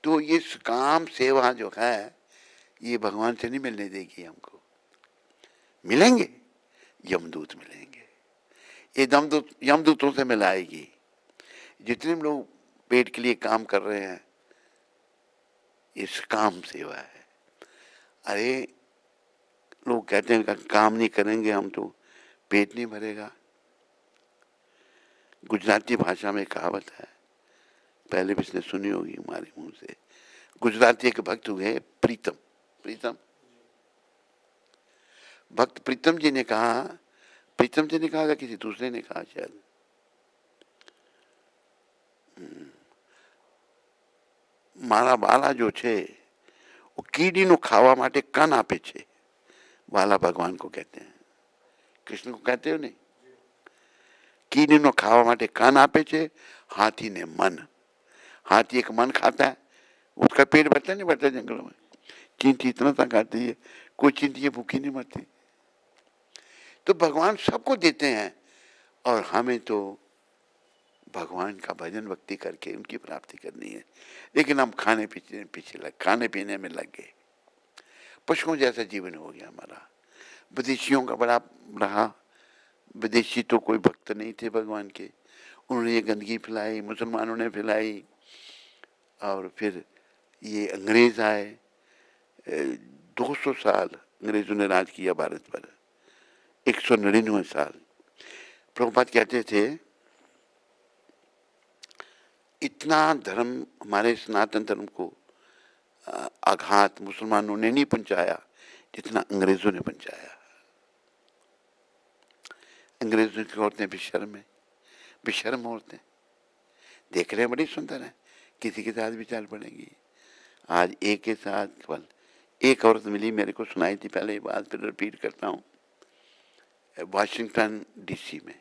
Speaker 1: तो ये काम सेवा जो है, ये भगवान से नहीं मिलने देगी हमको। मिलेंगे, यमदूत मिलेंगे, ये यमदूतों से मिलाएगी। जितने लोग पेट के लिए काम कर रहे हैं, इस काम सेवा है। अरे लोग कहते हैं काम नहीं करेंगे हम तो पेट नहीं भरेगा। गुजराती भाषा में कहावत है, पहले भी इसने सुनी होगी हमारे मुंह से। गुजराती एक भक्त हुए प्रीतम भक्त प्रीतम जी ने कहा, किसी दूसरे ने कहा शायद, मारा बाला जो छे वो कीड़ी खावा माटे कान आपे छे। बाला भगवान को कहते हैं, कृष्ण को कहते हो नहीं। कीड़ी खावा माटे कान आपे छे, हाथी ने मन। हाथी एक मन खाता है, उसका पेट भरता नहीं भरता जंगलों में। चींटी इतना सा खाती है, कोई चींटी भूखी नहीं मरती। तो भगवान सबको देते हैं, और हमें तो भगवान का भजन भक्ति करके उनकी प्राप्ति करनी है। लेकिन हम खाने पीने में लग गए, पशुओं जैसा जीवन हो गया हमारा। विदेशियों का बड़ा रहा, विदेशी तो कोई भक्त नहीं थे भगवान के, उन्होंने ये गंदगी फैलाई, मुसलमानों ने फैलाई, और फिर ये अंग्रेज आए। 200 साल अंग्रेजों ने राज किया भारत पर, 199 साल। प्रभुपाद कहते थे इतना धर्म हमारे सनातन धर्म को आघात मुसलमानों ने नहीं पहुंचाया जितना अंग्रेजों ने पहुंचाया। अंग्रेजों की औरतें बेशर्म औरतें देख रहे हैं, बड़ी सुंदर है, किसी के साथ भी चल पड़ेगी। आज एक के साथ केवल एक औरत मिली, मेरे को सुनाई थी पहले, बात फिर रिपीट करता हूँ। वाशिंगटन डीसी में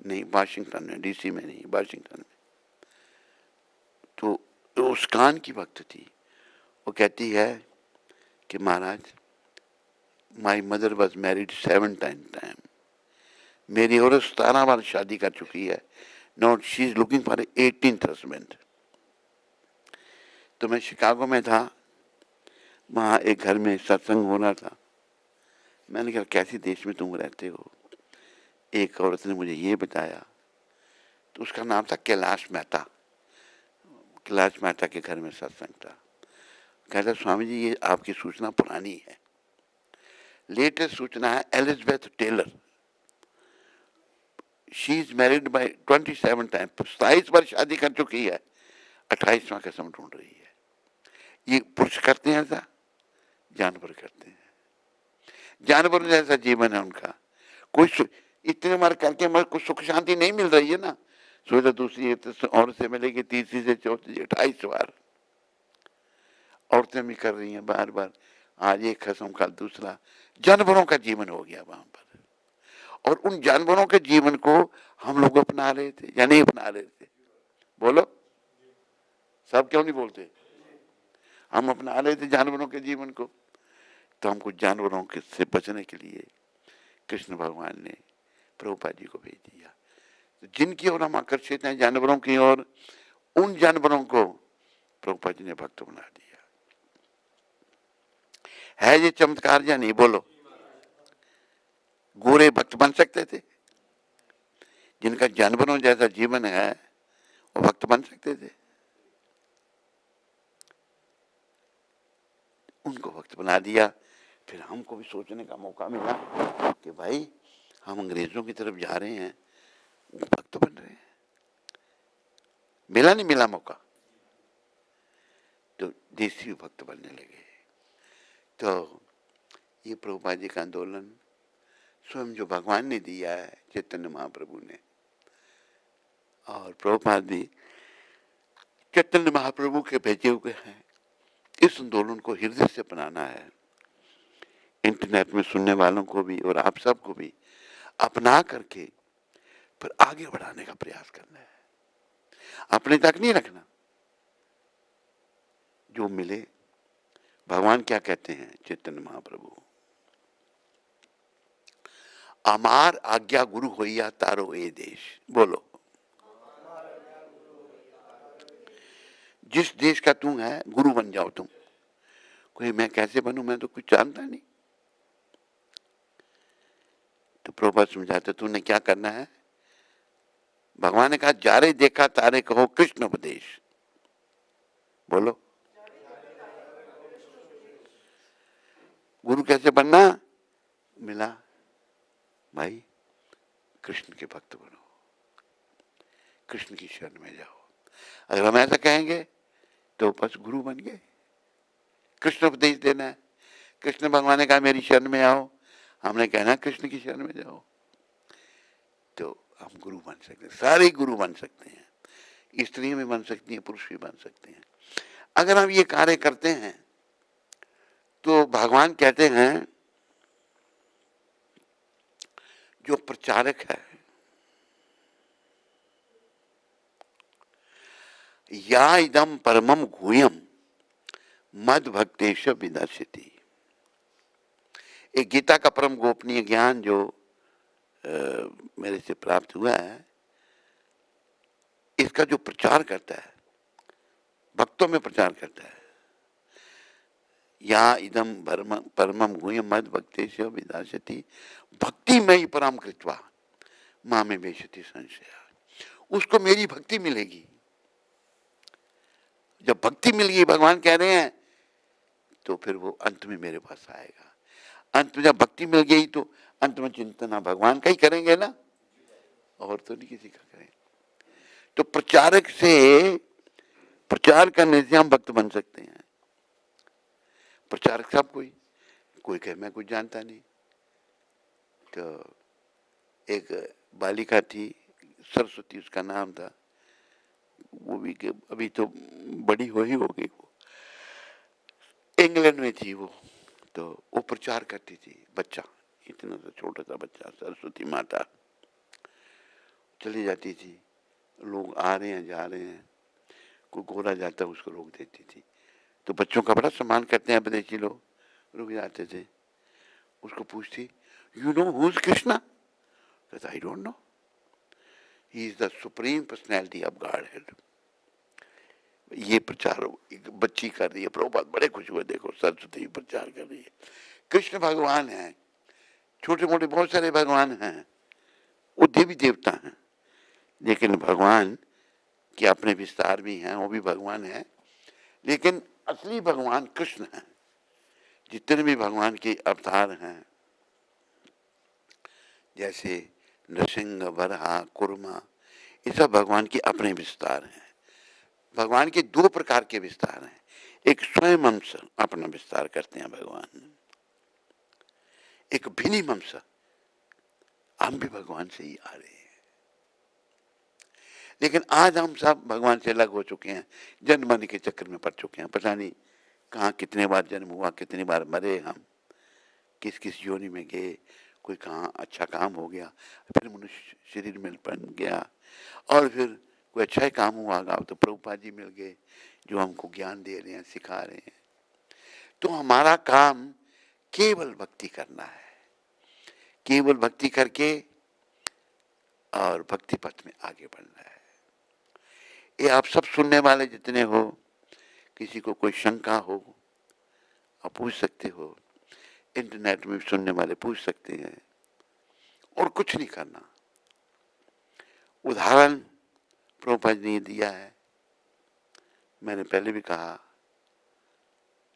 Speaker 1: नहीं, वाशिंगटन में, डीसी में नहीं, वाशिंगटन में। तो उस कान की भक्त थी, वो कहती है कि Maharaj, my mother was married 7 time, मेरी औरत 17 बार शादी कर चुकी है, not she is looking for 18th husband. तो मैं शिकागो में था, वहाँ एक घर में सत्संग हो रहा था। मैंने कहा कैसे देश में तुम रहते हो? एक औरत ने मुझे ये बताया, तो उसका नाम था कैलाश मेहता। कैलाश मेहता के घर में सत्संग था। कहता स्वामी जी ये आपकी सूचना पुरानी है, लेटेस्ट सूचना है Elizabeth Taylor, she is married by 27 time, 27 बार शादी कर चुकी है, 28वां कसम ढूंढ रही है। ये पुरुष करते हैं ऐसा? जानवर करते हैं, जानवर जैसा जीवन है उनका। कोई इतने बार करके मगर कुछ सुख शांति नहीं मिल रही है ना, सोचा दूसरी और से मिलेगी, तीसरी से चौथी, 28 बार औरतें भी कर रही हैं बार बार। आज एक कसम कल दूसरा, जानवरों का जीवन हो गया वहां पर। और उन जानवरों के जीवन को हम लोग अपना रहे थे या नहीं अपना रहे थे? बोलो, सब क्यों नहीं बोलते? हम अपना रहे थे जानवरों के जीवन को। तो हमको जानवरों के से बचने के लिए कृष्ण भगवान ने प्रभुपाद जी को भेज दिया। तो जिनकी ओर हम आकर्षित हैं, जानवरों की ओर, उन जानवरों को प्रभुपाद जी ने भक्त बना दिया। है ये चमत्कार या नहीं? बोलो। गोरे भक्त बन सकते थे? जिनका जानवरों जैसा जीवन है वो भक्त बन सकते थे? उनको भक्त बना दिया। फिर हमको भी सोचने का मौका मिला कि भाई हम अंग्रेजों की तरफ जा रहे हैं, वो भक्त बन रहे हैं। मिला नहीं मिला मौका? तो देसी भक्त बनने लगे। तो ये प्रभुपाद जी का आंदोलन स्वयं जो भगवान ने दिया है, चैतन्य महाप्रभु ने, और प्रभुपाद भी चैतन्य महाप्रभु के भेजे हुए हैं। इस आंदोलन को हृदय से अपनाना है। इंटरनेट में सुनने वालों को भी और आप सबको भी अपना करके फिर आगे बढ़ाने का प्रयास करना है, अपने तक नहीं रखना। जो मिले, भगवान क्या कहते हैं चैतन्य महाप्रभु, अमार आज्ञा गुरु होइया तारो ए देश। बोलो, जिस देश का तू है गुरु बन जाओ तुम। कोई मैं कैसे बनूं, मैं तो कुछ जानता नहीं। तो प्रभुपाद समझाते तूने क्या करना है। भगवान ने कहा जारे देखा तारे कहो कृष्ण उपदेश। बोलो, गुरु कैसे बनना? मिला भाई, कृष्ण के भक्त बनो, कृष्ण की शरण में जाओ। अगर हम ऐसा कहेंगे तो बस गुरु बन गए। कृष्ण उपदेश देना है। कृष्ण भगवान ने कहा मेरी शरण में आओ, हमने कहना कृष्ण की शरण में जाओ, तो हम गुरु बन सकते हैं। सारे गुरु बन सकते हैं, स्त्रियां भी बन सकती हैं, पुरुष भी बन सकते हैं। अगर हम ये कार्य करते हैं तो भगवान कहते हैं जो प्रचारक है, या इदम परमम गुह्यम मद भक्तेश विदर्शति। एक गीता का परम गोपनीय ज्ञान जो मेरे से प्राप्त हुआ है, इसका जो प्रचार करता है, भक्तों में प्रचार करता है, या इदम परमम गुह्यम मद भक्तेश विदास्यति भक्ति में ही परम कृत्वा माँ में बेशति संशय, उसको मेरी भक्ति मिलेगी। जब भक्ति मिल गई, भगवान कह रहे हैं, तो फिर वो अंत में मेरे पास आएगा। अंत में जब भक्ति मिल गई तो अंत में चिंतना भगवान का ही करेंगे ना, और तो नहीं किसी का करेंगे। तो प्रचारक से, प्रचार करने से हम भक्त बन सकते हैं। प्रचारक सब कोई कहे मैं कुछ जानता नहीं। तो एक बालिका थी, सरस्वती उसका नाम था, वो भी अभी तो बड़ी हो ही हो गई, वो इंग्लैंड में थी वो। तो वो प्रचार करती थी, बच्चा, इतना सा छोटा सा बच्चा, सरस्वती माता चली जाती थी, लोग आ रहे हैं जा रहे हैं, कोई गोरा जाता उसको रोक देती थी। तो बच्चों का बड़ा सम्मान करते हैं विदेशी लोग, रुक जाते थे। उसको पूछती, you know who is Krishna? I don't know, he is the supreme personality of God head. ये प्रचार एक बच्ची कर रही है, प्रभुपाद बड़े खुश हुए, देखो सरस्वती प्रचार कर रही है। कृष्ण भगवान है, छोटे मोटे बहुत सारे भगवान हैं, वो देवी देवता हैं, लेकिन भगवान के अपने विस्तार भी हैं, वो भी भगवान है, लेकिन असली भगवान कृष्ण है। जितने भी भगवान के अवतार हैं, जैसे नृसिंह, वराह, कुर्मा, ये सब भगवान के अपने विस्तार हैं। भगवान के दो प्रकार के विस्तार हैं, एक स्वयं अंश अपना विस्तार करते हैं भगवान, एक भिन्न अंश, हम भी भगवान से ही आ रहे हैं। लेकिन आज हम सब भगवान से अलग हो चुके हैं, जन्म मरने के चक्कर में पड़ चुके हैं। पता नहीं कहाँ कितने बार जन्म हुआ, कितनी बार मरे हम, किस किस योनि में गए, कोई कहाँ अच्छा काम हो गया, फिर मनुष्य शरीर में बन गया, और फिर कोई अच्छा ही काम हुआ होगा तो प्रभुपाद जी मिल गए जो हमको ज्ञान दे रहे हैं, सिखा रहे हैं। तो हमारा काम केवल भक्ति करना है, केवल भक्ति करके और भक्ति पथ में आगे बढ़ना है। ये आप सब सुनने वाले जितने हो, किसी को कोई शंका हो आप पूछ सकते हो, इंटरनेट में सुनने वाले पूछ सकते हैं, और कुछ नहीं करना। उदाहरण प्रभुपाद ने दिया है, मैंने पहले भी कहा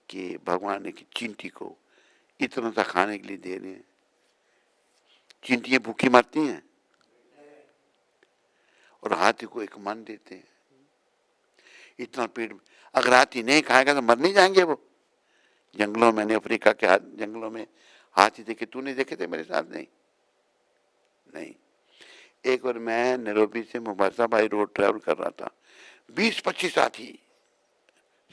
Speaker 1: कि भगवान ने चींटी को इतना सा खाने के लिए दे रहे हैं। चींटियां भूखी मरती हैं, और हाथी को एक मन देते हैं, इतना पेट, अगर हाथी नहीं खाएगा तो मर नहीं जाएंगे वो। जंगलों में, मैंने अफ्रीका के जंगलों में हाथी देखे, तूने देखे थे मेरे साथ? नहीं। एक बार मैं नैरोबी से मोम्बासा बाई रोड ट्रैवल कर रहा था, 20-25 हाथी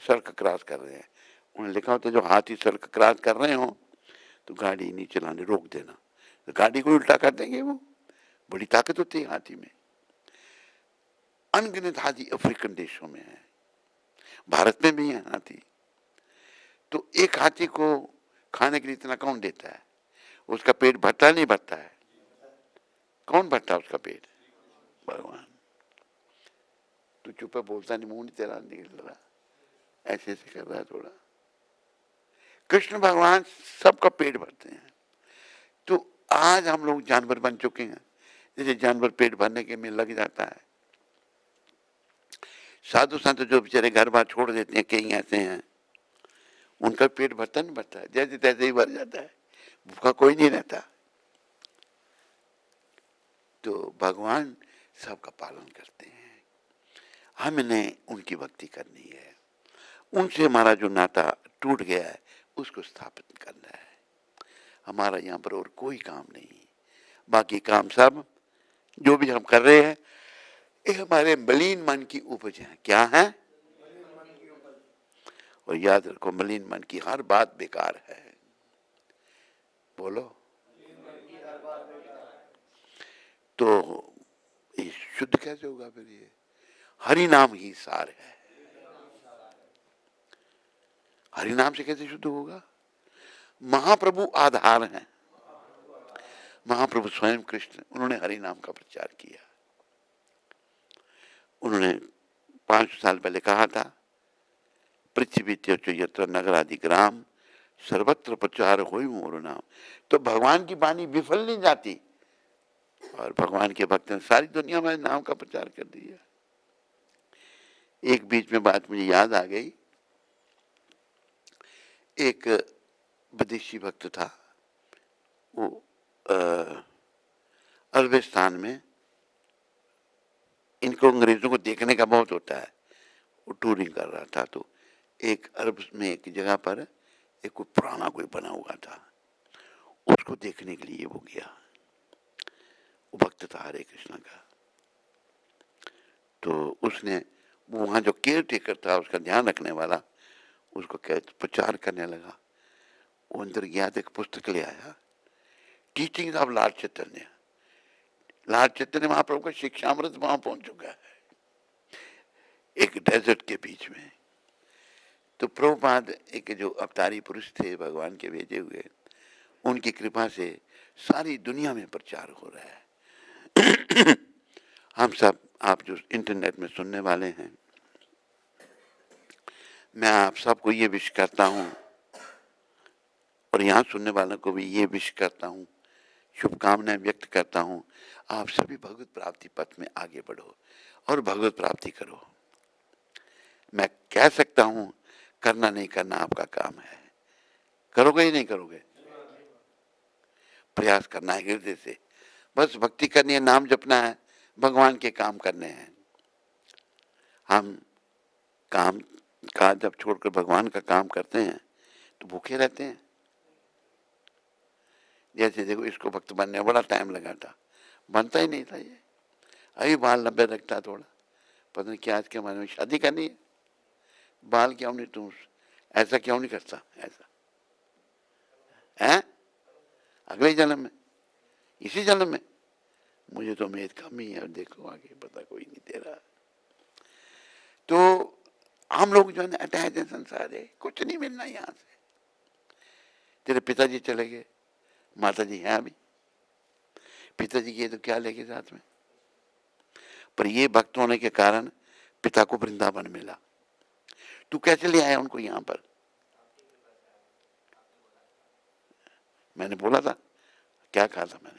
Speaker 1: सड़क क्रॉस कर रहे हैं। उन्होंने लिखा होता जो हाथी सड़क क्रॉस कर रहे हो तो गाड़ी नहीं चलाने, रोक देना, तो गाड़ी को उल्टा कर देंगे वो। बड़ी ताकत होती है हाथी में। अनगिनत हाथी अफ्रीकन देशों में है, भारत में भी है हाथी। तो एक हाथी को खाने के लिए इतना कौन देता है? उसका पेट भरता नहीं भरता है? कौन भरता है उसका पेट? भगवान। तू चुप है, बोलता नहीं, मुंह नहीं तेरा निकल रहा, ऐसे ऐसे कर रहा है थोड़ा। कृष्ण भगवान सबका पेट भरते हैं। तो आज हम लोग जानवर बन चुके हैं, जैसे जानवर पेट भरने के में लग जाता है। साधु संत जो बेचारे घर बार छोड़ देते हैं, कई ऐसे हैं उनका पेट भरता नहीं भरता है, जैसे तैसे ही भर जाता है, भूखा कोई नहीं रहता। तो भगवान सबका पालन करते हैं, हमने उनकी भक्ति करनी है। उनसे हमारा जो नाता टूट गया है उसको स्थापित करना है। हमारा यहाँ पर और कोई काम नहीं, बाकी काम सब जो भी हम कर रहे हैं ये हमारे मलिन मन की उपज है। क्या है? और याद रखो, मलिन मन की हर बात बेकार है। बोलो। तो ये शुद्ध कैसे होगा फिर? ये हरि नाम ही सार है। हरि नाम से कैसे शुद्ध होगा? महाप्रभु आधार हैं, महाप्रभु स्वयं कृष्ण, उन्होंने हरि नाम का प्रचार किया। उन्होंने 500 साल पहले कहा था, पृथ्वी त्यजो यत्र नगरादि ग्राम सर्वत्र प्रचार होई मोर नाम। तो भगवान की वाणी विफल नहीं जाती, और भगवान के भक्त ने सारी दुनिया में नाम का प्रचार कर दिया। एक बीच में बात मुझे याद आ गई, एक विदेशी भक्त था, वो अरबिस्तान में, इनको अंग्रेजों को देखने का बहुत होता है, वो टूरिंग कर रहा था, तो एक अरब में एक जगह पर एक कोई पुराना कोई बना हुआ था, उसको देखने के लिए वो गया। वो भक्त था हरे कृष्ण का। तो उसने, वो वहाँ जो केयर टेकर था, उसका ध्यान रखने वाला, उसको प्रचार करने लगा। वो अंदर गया तो एक पुस्तक ले आया, teaching of Lord Chaitanya. Lord Chaitanya Mahaprabhu का शिक्षामृत वहां पहुंच चुका है, एक डेजर्ट के बीच में। तो प्रभुपाद एक जो अवतारी पुरुष थे भगवान के भेजे हुए, उनकी कृपा से सारी दुनिया में प्रचार हो रहा है। हम सब, आप जो इंटरनेट में सुनने वाले हैं, मैं आप सबको ये विश करता हूँ, और यहाँ सुनने वालों को भी ये विश करता हूँ, शुभकामनाएं व्यक्त करता हूँ, आप सभी भगवत प्राप्ति पथ में आगे बढ़ो और भगवत प्राप्ति करो। मैं कह सकता हूँ, करना नहीं करना आपका काम है, करोगे ही नहीं करोगे, प्रयास करना है हृदय से, बस भक्ति करनी है, नाम जपना है, भगवान के काम करने हैं। हम काम का जब छोड़कर भगवान का काम करते हैं तो भूखे रहते हैं। जैसे देखो, इसको भक्त बनने में बड़ा टाइम लगा था, बनता ही नहीं था ये, अभी बाल लंबे रखता थोड़ा, पता नहीं क्या आज के हमारे में शादी करनी है, बाल क्यों नहीं, तुम ऐसा क्यों नहीं करता, ऐसा है अगले जन्म में, इसी जन्म में, मुझे तो उम्मीद कम ही है, देखो आगे पता कोई नहीं दे रहा। तो हम लोग जो है अटैच है संसार है, कुछ नहीं मिलना यहाँ से। तेरे पिताजी चले गए, माता जी हैं अभी, पिताजी के तो क्या लेके साथ में, पर ये भक्त होने के कारण पिता को वृंदावन मिला। तू कैसे ले आया उनको यहाँ पर? मैंने बोला था, क्या कहा था मैंने?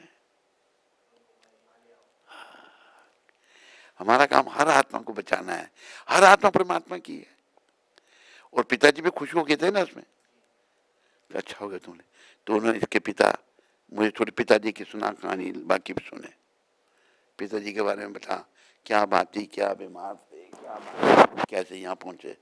Speaker 1: हमारा काम हर आत्मा को बचाना है, हर आत्मा परमात्मा की है। और पिताजी भी खुश हो गए थे ना उसमें, अच्छा हो गया तुमने। तो उन्होंने, इसके पिता, मुझे थोड़ी पिताजी की सुना कहानी, बाकी भी सुने। पिताजी के बारे में बता, क्या बात थी, क्या बीमार थे, क्या बात, कैसे यहाँ पहुंचे।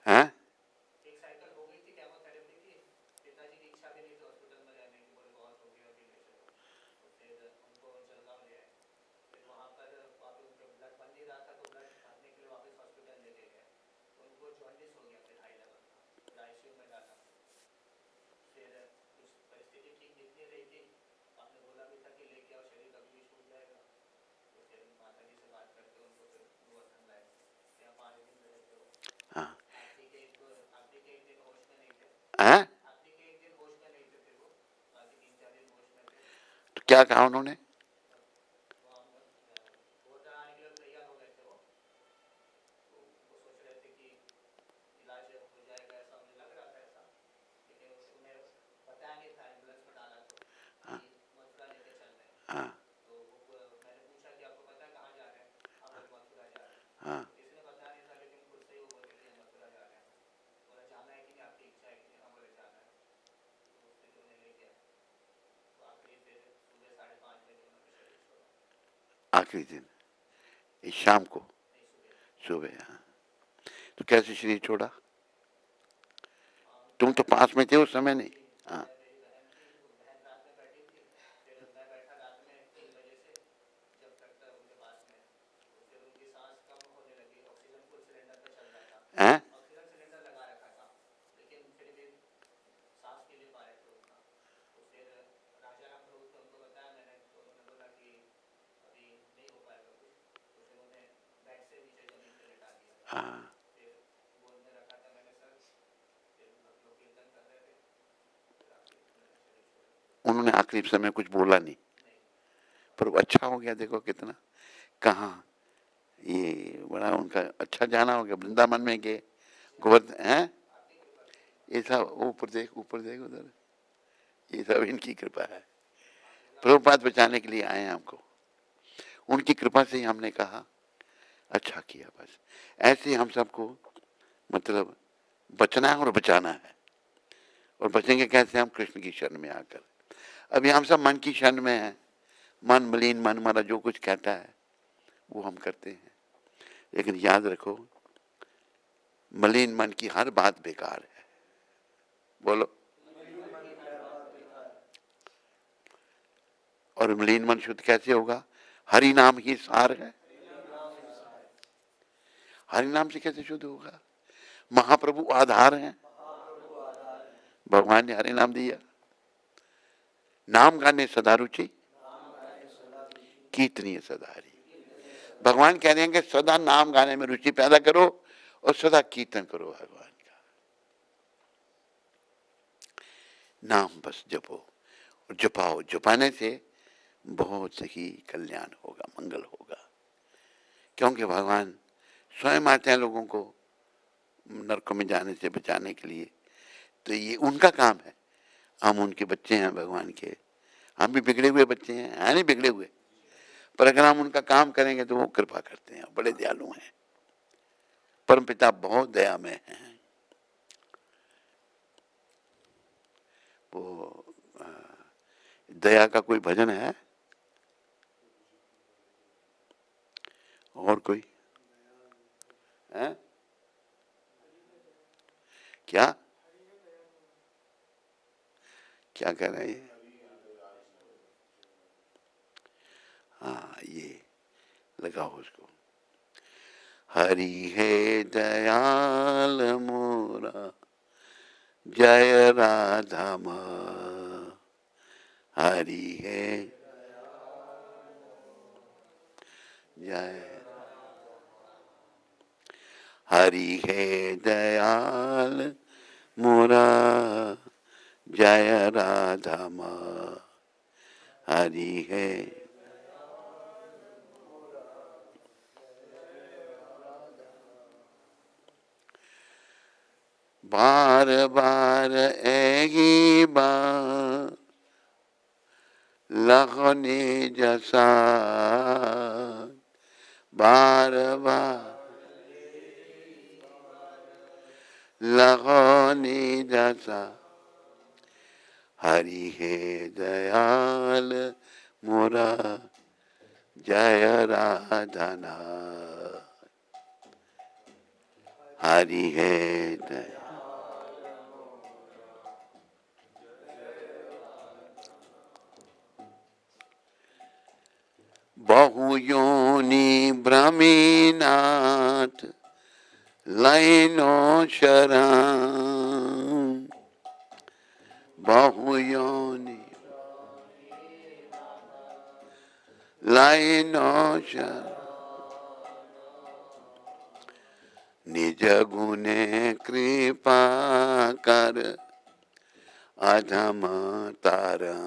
Speaker 1: हैं? हाँ। हैं? तो क्या कहा उन्होंने? हाँ, हाँ, हाँ, आखिरी दिन, इस शाम को, सुबह। हाँ। तो कैसे शरीर छोड़ा? तुम तो पास में थे उस समय नहीं? हाँ, उन्होंने आखिरी समय कुछ बोला नहीं, पर वो अच्छा हो गया। देखो कितना, कहाँ ये बड़ा उनका अच्छा जाना हो गया, वृंदावन में गए, गोवर्धन हैं, ये सब ऊपर देख उधर, ये सब इनकी कृपा है। प्रभुपाद बचाने के लिए आए हैं हमको, उनकी कृपा से ही हमने कहा अच्छा किया। बस ऐसे हम सबको मतलब बचना है और बचाना है। और बचेंगे कैसे? हम कृष्ण की शरण में आकर। अभी हम सब मन की शरण में हैं, मन मलिन, मन हमारा जो कुछ कहता है वो हम करते हैं। लेकिन याद रखो, मलिन मन की हर बात बेकार है। बोलो। और मलिन मन शुद्ध कैसे होगा? हरि नाम ही सार है। हरि नाम से कैसे शुद्ध होगा? महाप्रभु आधार हैं, भगवान ने हरि नाम दिया। नाम गाने सदा रुचि, कीर्तनीय सदा हरि। भगवान कह रहे हैं कि सदा नाम गाने में रुचि पैदा करो और सदा कीर्तन करो भगवान का। नाम बस जपो और जपाओ, जपाने से बहुत ही कल्याण होगा, मंगल होगा। क्योंकि भगवान स्वयं आते हैं लोगों को नरकों में जाने से बचाने के लिए, तो ये उनका काम है। हम उनके बच्चे हैं भगवान के, हम भी बिगड़े हुए बच्चे हैं नहीं बिगड़े हुए, पर अगर हम उनका काम करेंगे तो वो कृपा करते हैं, बड़े दयालु हैं। परमपिता बहुत दया में हैं। वो दया का कोई भजन है और कोई है क्या? क्या कह रहे हैं? हाँ, ये लगाओ उसको। हरि है दयाल मोरा, जय राधा माँ। हरि है जय, हरि है दयाल मोरा, जय राधा माँ। हरि है बार बार ऐही बार लगने जैसा, बार बार लगने जैसा। हरि है दयाल मोरा, जय राधा नाथ। हरि है दयाल। बहु योनि ब्रह्मीनाथ, लैनो शरण। बहु योनि लैनो शरण, निज गुणे कृपा कर अधम तारा।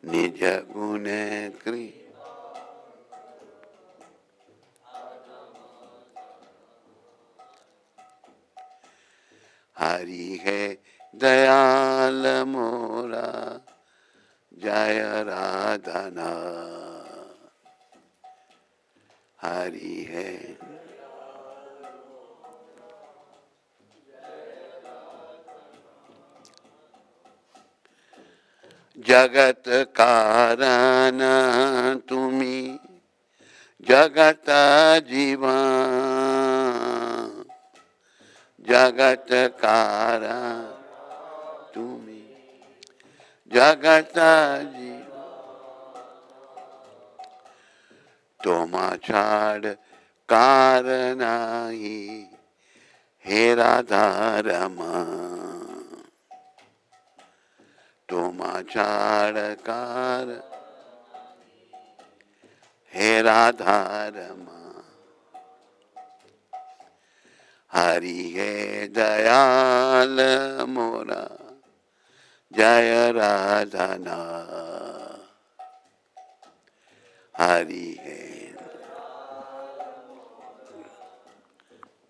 Speaker 1: निज गुणे कृपा, हरि है दयाल मोरा, जय राधा नाथ। हरि है जगत कारण तुम्ही, जगत जीवन। जगत कारण तुम्ही, जगत जीवन। तोमा छाड़ कार नाही, हे राधा रमण। तोमा छाड़ कार, हे राधा रमण। हरि है दयाल मोरा, जय राधना हरि है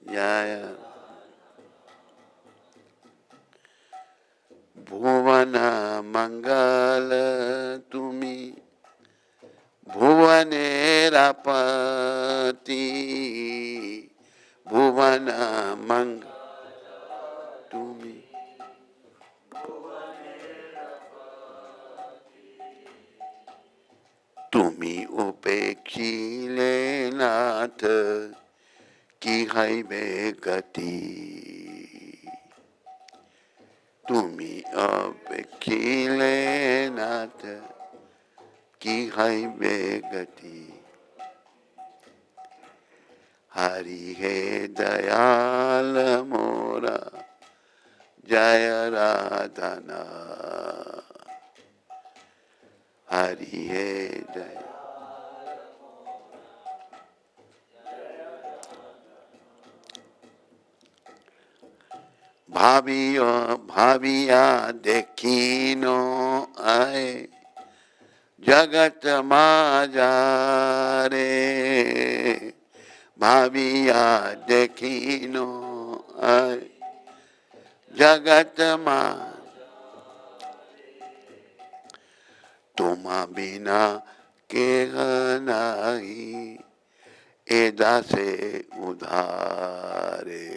Speaker 1: जय भुवन मंगल तुमी भुवनेरपति भुवन मंगल तुमी तुमी उपेक्षिले नाथ की है गति तुमी उपेक्षिले नाथ की है गति हरि है दयाल मोरा जय राधना हरि है दया भाविया देखिनो आए जगत माजारे भाविया देखिनो आए जगत मा तुम बिना के नहीं एदा से उधारे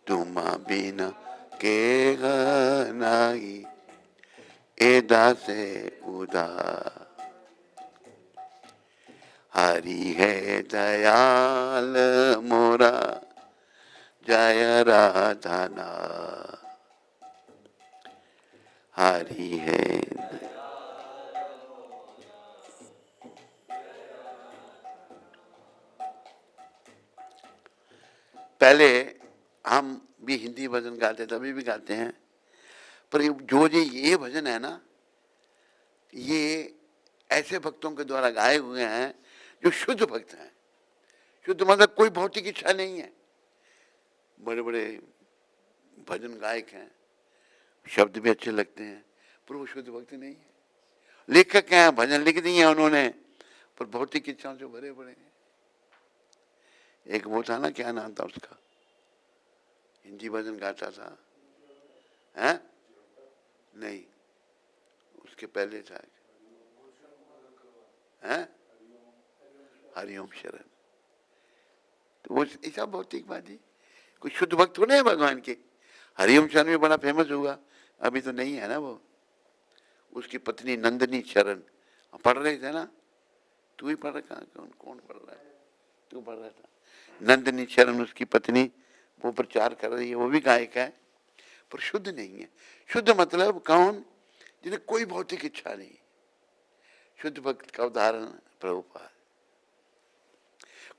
Speaker 1: तुम बिना के नहीं एदा से उधार हरि है दयाल मोरा जय राधना हरि है पहले हम भी हिंदी भजन गाते थे, अभी भी गाते हैं, पर जो ये भजन है ना, ये ऐसे भक्तों के द्वारा गाए हुए हैं जो शुद्ध भक्त हैं। शुद्ध मतलब कोई भौतिक इच्छा नहीं है। बड़े बड़े भजन गायक हैं, शब्द भी अच्छे लगते हैं, पर वो शुद्ध भक्त नहीं है। लेखक हैं, भजन लिख दिए उन्होंने, पर भौतिक इच्छाओं से भरे पड़े हैं। एक वो था ना, क्या नाम था उसका, हिंदी भजन गाता था, हैं? नहीं, उसके पहले था, हैं? हरिओम शरण। तो वो ऐसा भौतिकवादी, कोई शुद्ध भक्त हो नहीं भगवान के। हरिओम शरण में बड़ा फेमस हुआ, अभी तो नहीं है ना वो। उसकी पत्नी नंदनी शरण पढ़ रहे थे ना, तू ही पढ़ रहा, कौन पढ़ रहा है? तू पढ़ रहा था। नंदनी शरण उसकी पत्नी, वो प्रचार कर रही है, वो भी गायक है, पर शुद्ध नहीं है। शुद्ध मतलब कौन? जिन्हें कोई भौतिक इच्छा नहीं। शुद्ध भक्त का उदाहरण प्रभुपाद।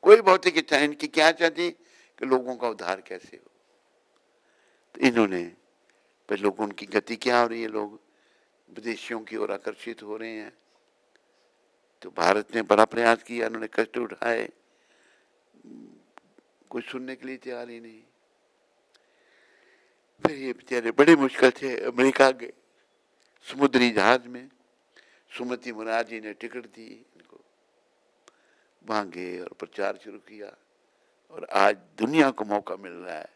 Speaker 1: कोई भौतिक इच्छा, इनकी क्या चाहती कि लोगों का उद्धार कैसे हो। तो इन्होंने पर लोगों की गति क्या हो रही है, लोग विदेशियों की ओर आकर्षित हो रहे हैं। तो भारत ने बड़ा प्रयास किया, उन्होंने कष्ट उठाए, कुछ सुनने के लिए तैयार ही नहीं। फिर ये बेचारे बड़ी मुश्किल से अमेरिका गए, समुद्री जहाज में सुमति मुरारी ने टिकट दी इनको, वहां गए और प्रचार शुरू किया। और आज दुनिया को मौका मिल रहा है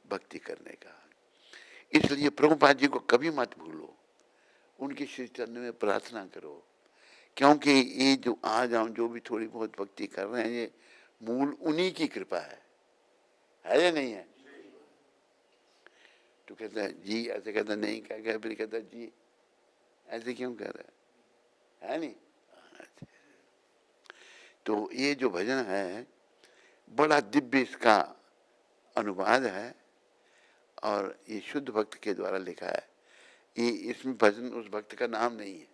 Speaker 1: भक्ति करने का। इसलिए प्रभुपाद जी को कभी मत भूलो, उनके श्री चरण में प्रार्थना करो, क्योंकि ये जो आज हम जो भी थोड़ी बहुत भक्ति कर रहे हैं, ये मूल उन्हीं की कृपा है या नहीं है? तो कहता है जी, ऐसे कहता नहीं, क्या कह, फिर कहता जी ऐसे क्यों कह रहा है नहीं? तो ये जो भजन है बड़ा दिव्य, इसका अनुवाद है और ये शुद्ध भक्त के द्वारा लिखा है। ये इसमें भजन उस भक्त का नाम नहीं है,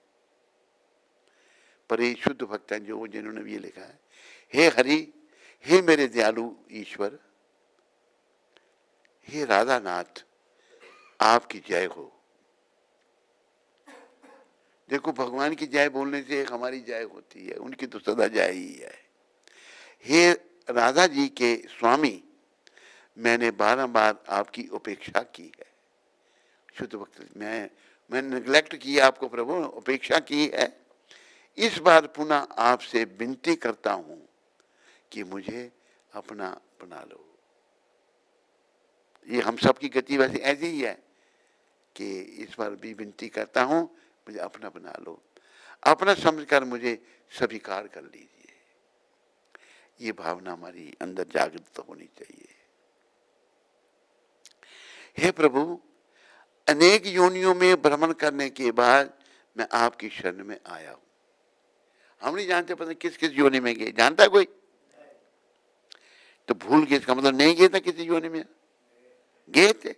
Speaker 1: पर ये शुद्ध भक्त है जो जिन्होंने ये लिखा है। हे हरि, हे मेरे दयालु ईश्वर, हे राधा नाथ, आपकी जय हो। देखो, भगवान की जय बोलने से एक हमारी जय होती है, उनकी तो सदा जय ही है। हे राधा जी के स्वामी, मैंने बारंबार आपकी उपेक्षा की है, शुद्ध भक्त, मैं निग्लेक्ट किया आपको प्रभु, उपेक्षा की है। इस बार पुनः आपसे विनती करता हूं कि मुझे अपना बना लो। ये हम सब की गति वैसे ऐसी ही है कि इस बार भी विनती करता हूं, मुझे अपना बना लो, अपना समझकर मुझे स्वीकार कर लीजिए। ये भावना हमारी अंदर जागृत होनी चाहिए। हे प्रभु, अनेक योनियों में भ्रमण करने के बाद मैं आपकी शरण में आया हूं। हम नहीं जानते पता किस किस योनि में गए, जानता है कोई? तो भूल गए, इसका मतलब नहीं गए थे किसी योनि में, गए थे,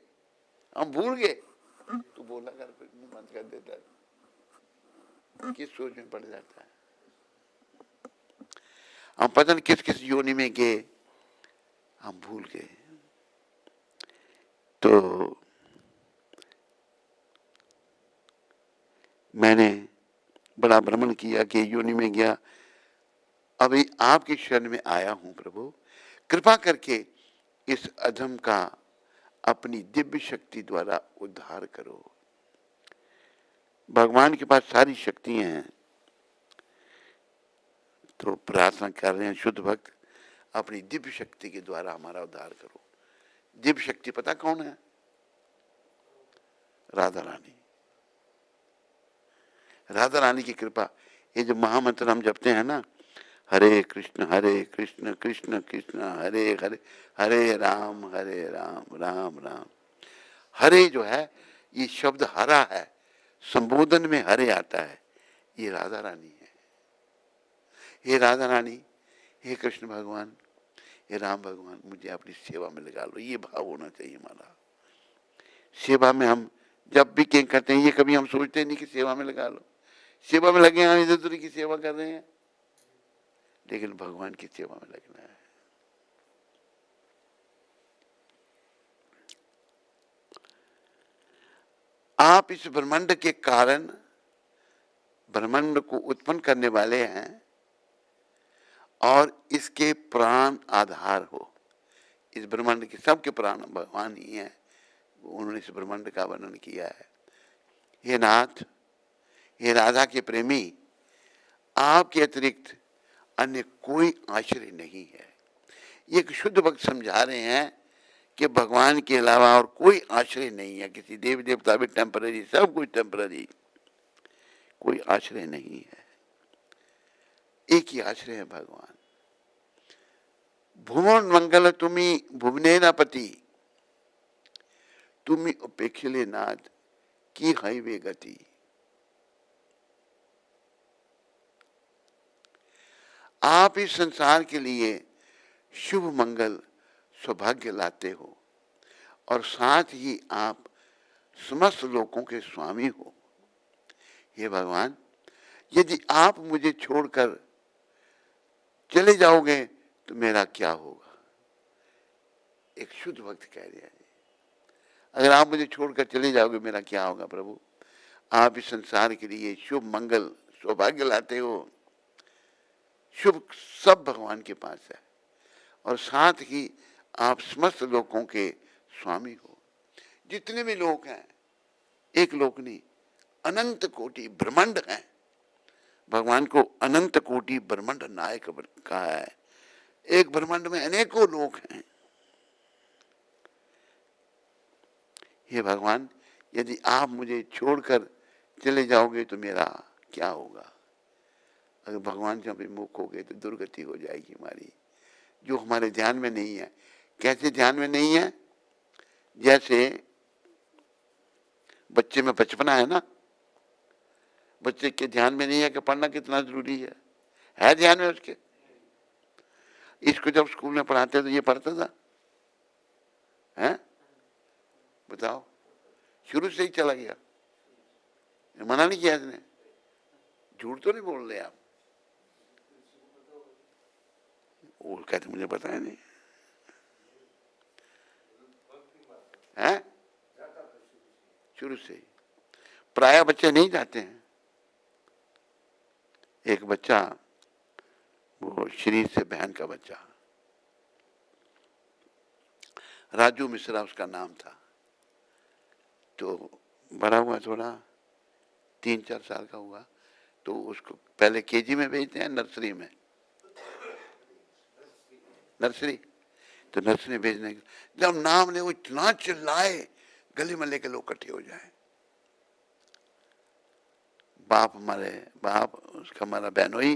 Speaker 1: हम भूल गए। तो बोला कर, बंद कर देता है, किस सोच में पड़ जाता है। हम पता नहीं किस किस योनि में गए, हम भूल गए। तो मैंने बड़ा भ्रमण किया कि योनि में गया, अभी आपकी शरण में आया हूं प्रभु, कृपा करके इस अधम का अपनी दिव्य शक्ति द्वारा उद्धार करो। भगवान के पास सारी शक्तियां हैं, तो प्रार्थना कर रहे हैं शुद्ध भक्त, अपनी दिव्य शक्ति के द्वारा हमारा उद्धार करो। दिव्य शक्ति पता कौन है? राधा रानी। राधा रानी की कृपा। ये जो महामंत्र हम जपते हैं ना, हरे कृष्ण कृष्ण कृष्ण हरे हरे, हरे राम राम राम। हरे जो है, ये शब्द हरा है, संबोधन में हरे आता है, ये राधा रानी है। हे राधा रानी, हे कृष्ण भगवान, हे राम भगवान, मुझे अपनी सेवा में लगा लो। ये भाव होना चाहिए हमारा। सेवा में हम जब भी क्या करते हैं, ये कभी हम सोचते नहीं कि सेवा में लगा लो। सेवा में लगे हम इधर उधर की सेवा कर रहे हैं, लेकिन भगवान की सेवा में लगना है। आप इस ब्रह्मांड के कारण, ब्रह्मांड को उत्पन्न करने वाले हैं और इसके प्राण आधार हो। इस ब्रह्मांड के सबके प्राण भगवान ही हैं, उन्होंने इस ब्रह्मांड का वर्णन किया है। हे नाथ, हे राधा के प्रेमी, आपके अतिरिक्त अन्य कोई आश्रय नहीं है। ये शुद्ध भक्त समझा रहे हैं कि भगवान के अलावा और कोई आश्रय नहीं है। किसी देव देवता भी टेम्पररी, सब कुछ टेम्पररी, कोई आश्रय नहीं है। एक ही आश्रय है भगवान। भुवन मंगल तुम्ही भुवनेनापति, तुम्ही उपेक्षिले नाथ की है वे गति। आप इस संसार के लिए शुभ मंगल सौभाग्य लाते हो और साथ ही आप समस्त लोगों के स्वामी हो। हे भगवान, यदि आप मुझे छोड़कर चले जाओगे तो मेरा क्या होगा? एक शुद्ध भक्त कह रहा है, अगर आप मुझे छोड़कर चले जाओगे मेरा क्या होगा प्रभु? आप इस संसार के लिए शुभ मंगल सौभाग्य लाते हो, शुभ सब भगवान के पास है और साथ ही आप समस्त लोगों के स्वामी हो। जितने भी लोग हैं, एक लोक नहीं, अनंत कोटि ब्रह्मांड हैं। भगवान को अनंत कोटि ब्रह्मांड नायक कहा है। एक ब्रह्मांड में अनेकों लोग हैं। हे भगवान, यदि आप मुझे छोड़कर चले जाओगे तो मेरा क्या होगा? अगर भगवान से विमुख हो गए तो दुर्गति हो जाएगी हमारी, जो हमारे ध्यान में नहीं है। कैसे ध्यान में नहीं है? जैसे बच्चे में बचपना है ना, बच्चे के ध्यान में नहीं है कि पढ़ना कितना जरूरी है ध्यान में उसके? इसको जब स्कूल में पढ़ाते तो ये पढ़ता था? हैं? बताओ, शुरू से ही चला गया, मना नहीं किया इसने। झूठ तो नहीं बोल रहे आप? वो कहते मुझे पता है नहीं है, शुरू से ही। प्राय बच्चे नहीं जाते हैं। एक बच्चा, वो शरीर से बहन का बच्चा, राजू मिश्रा उसका नाम था, तो बड़ा हुआ थोड़ा, 3-4 साल का हुआ, तो उसको पहले केजी में भेजते हैं, नर्सरी में, नर्सरी, तो नर्सरी भेजने जब नाम ले वो इतना चिल्लाए गली मोहल्ले के लोग इकट्ठे हो जाए। बाप मरे, बाप उसका मरा बहनोई,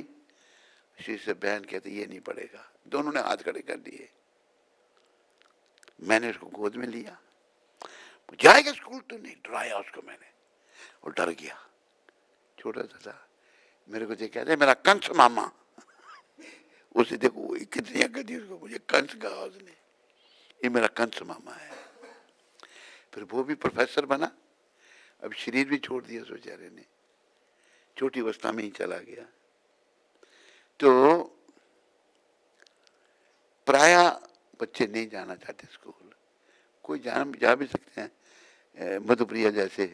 Speaker 1: उसी से बहन कहते ये नहीं पड़ेगा, दोनों ने हाथ खड़े कर दिए। मैंने उसको गोद में लिया, जाएगा स्कूल तो नहीं, डराया उसको मैंने, वो डर गया, छोटा सा था। मेरे को देख कहते मेरा कंस मामा, उसे देखो कितनी अकल दी उसको, मुझे कंस कहा उसने, ये मेरा कंस मामा है। फिर वो भी प्रोफेसर बना, अब शरीर भी छोड़ दिया उस बेचारे ने, छोटी अवस्था में ही चला गया। तो प्राय बच्चे नहीं जाना चाहते स्कूल, कोई जा भी सकते हैं, मधुप्रिया जैसे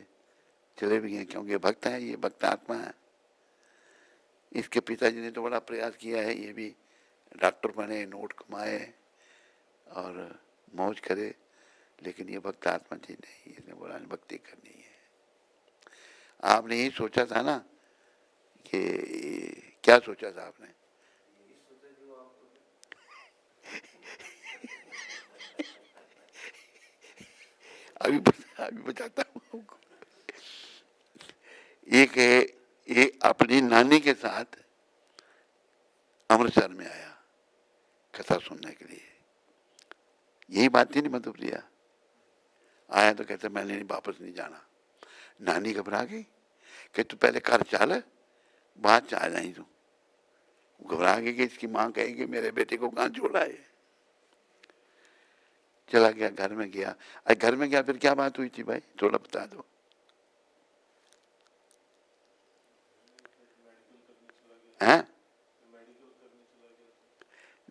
Speaker 1: चले भी गए, क्योंकि भक्त है, ये भक्त आत्मा है। इसके पिताजी ने तो बड़ा प्रयास किया है, ये भी डॉक्टर बने, नोट कमाए और मौज करे, लेकिन ये भक्त आत्मा जी नहीं, इसने बोला भक्ति करनी है। आपने यही सोचा था ना, कि क्या सोचा था आपने? अभी बताता हूँ आपको। एक है, ये अपनी नानी के साथ अमृतसर में आया कथा सुनने के लिए, यही बात थी नहीं मधुप्रिया, आया तो कहते मैंने नहीं, वापस नहीं जाना। नानी घबरा गई कि तू पहले घर चल, बाद च आ जाई तू। घबरा गई कि इसकी माँ कहेगी मेरे बेटे को कहाँ छोड़ा है। चला गया, घर में गया। घर में गया, फिर क्या बात हुई थी भाई, थोड़ा बता दो। हैं?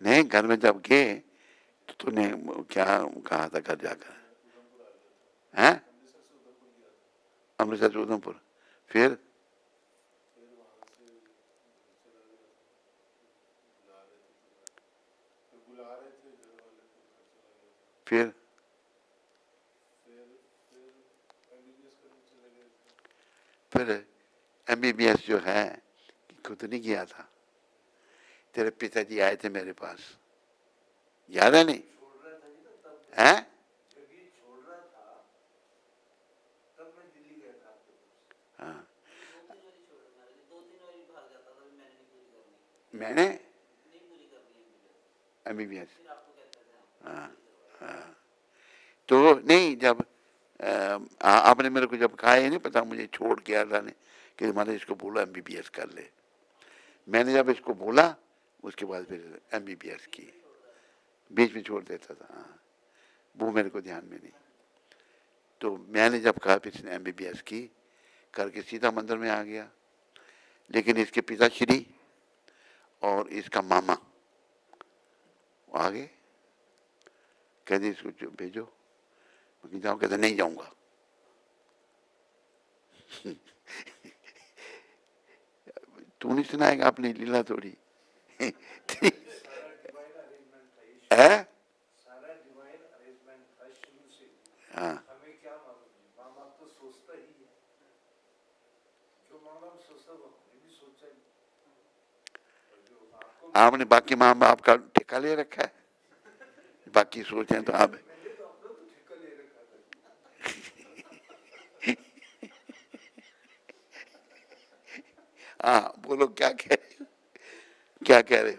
Speaker 1: नहीं, घर में जब गए तो तूने क्या कहा था घर जाकर? हैं? अमृतसर से उधमपुर, फिर? फिर एमबीबीएस जो है खुद नहीं किया था, तेरे पिताजी आए थे मेरे पास, याद है नहीं? हैं? हाँ, मैंने एमबीबीएस, हाँ हाँ। तो नहीं, जब आपने मेरे को जब कहा, ये नहीं पता मुझे छोड़ के आया था ने कि हमारे इसको बोला एमबीबीएस कर ले, मैंने जब इसको बोला उसके बाद फिर एमबीबीएस की, बीच में छोड़ देता था। हाँ, वो मेरे को ध्यान में नहीं। तो मैंने जब कहा फिर इसने एमबीबीएस की करके सीधा मंदिर में आ गया। लेकिन इसके पिताश्री और इसका मामा आ गए, कहते इसको भेजो, जाओ, कहते नहीं जाऊंगा। तू नहीं सुनाएगा अपनी लीला थोड़ी? है? हाँ, आपने बाकी माँ बाप का ठेका ले रखा है, बाकी सोचें तो आप। हाँ बोलो, क्या कह रहे हो, क्या कह रहे हो?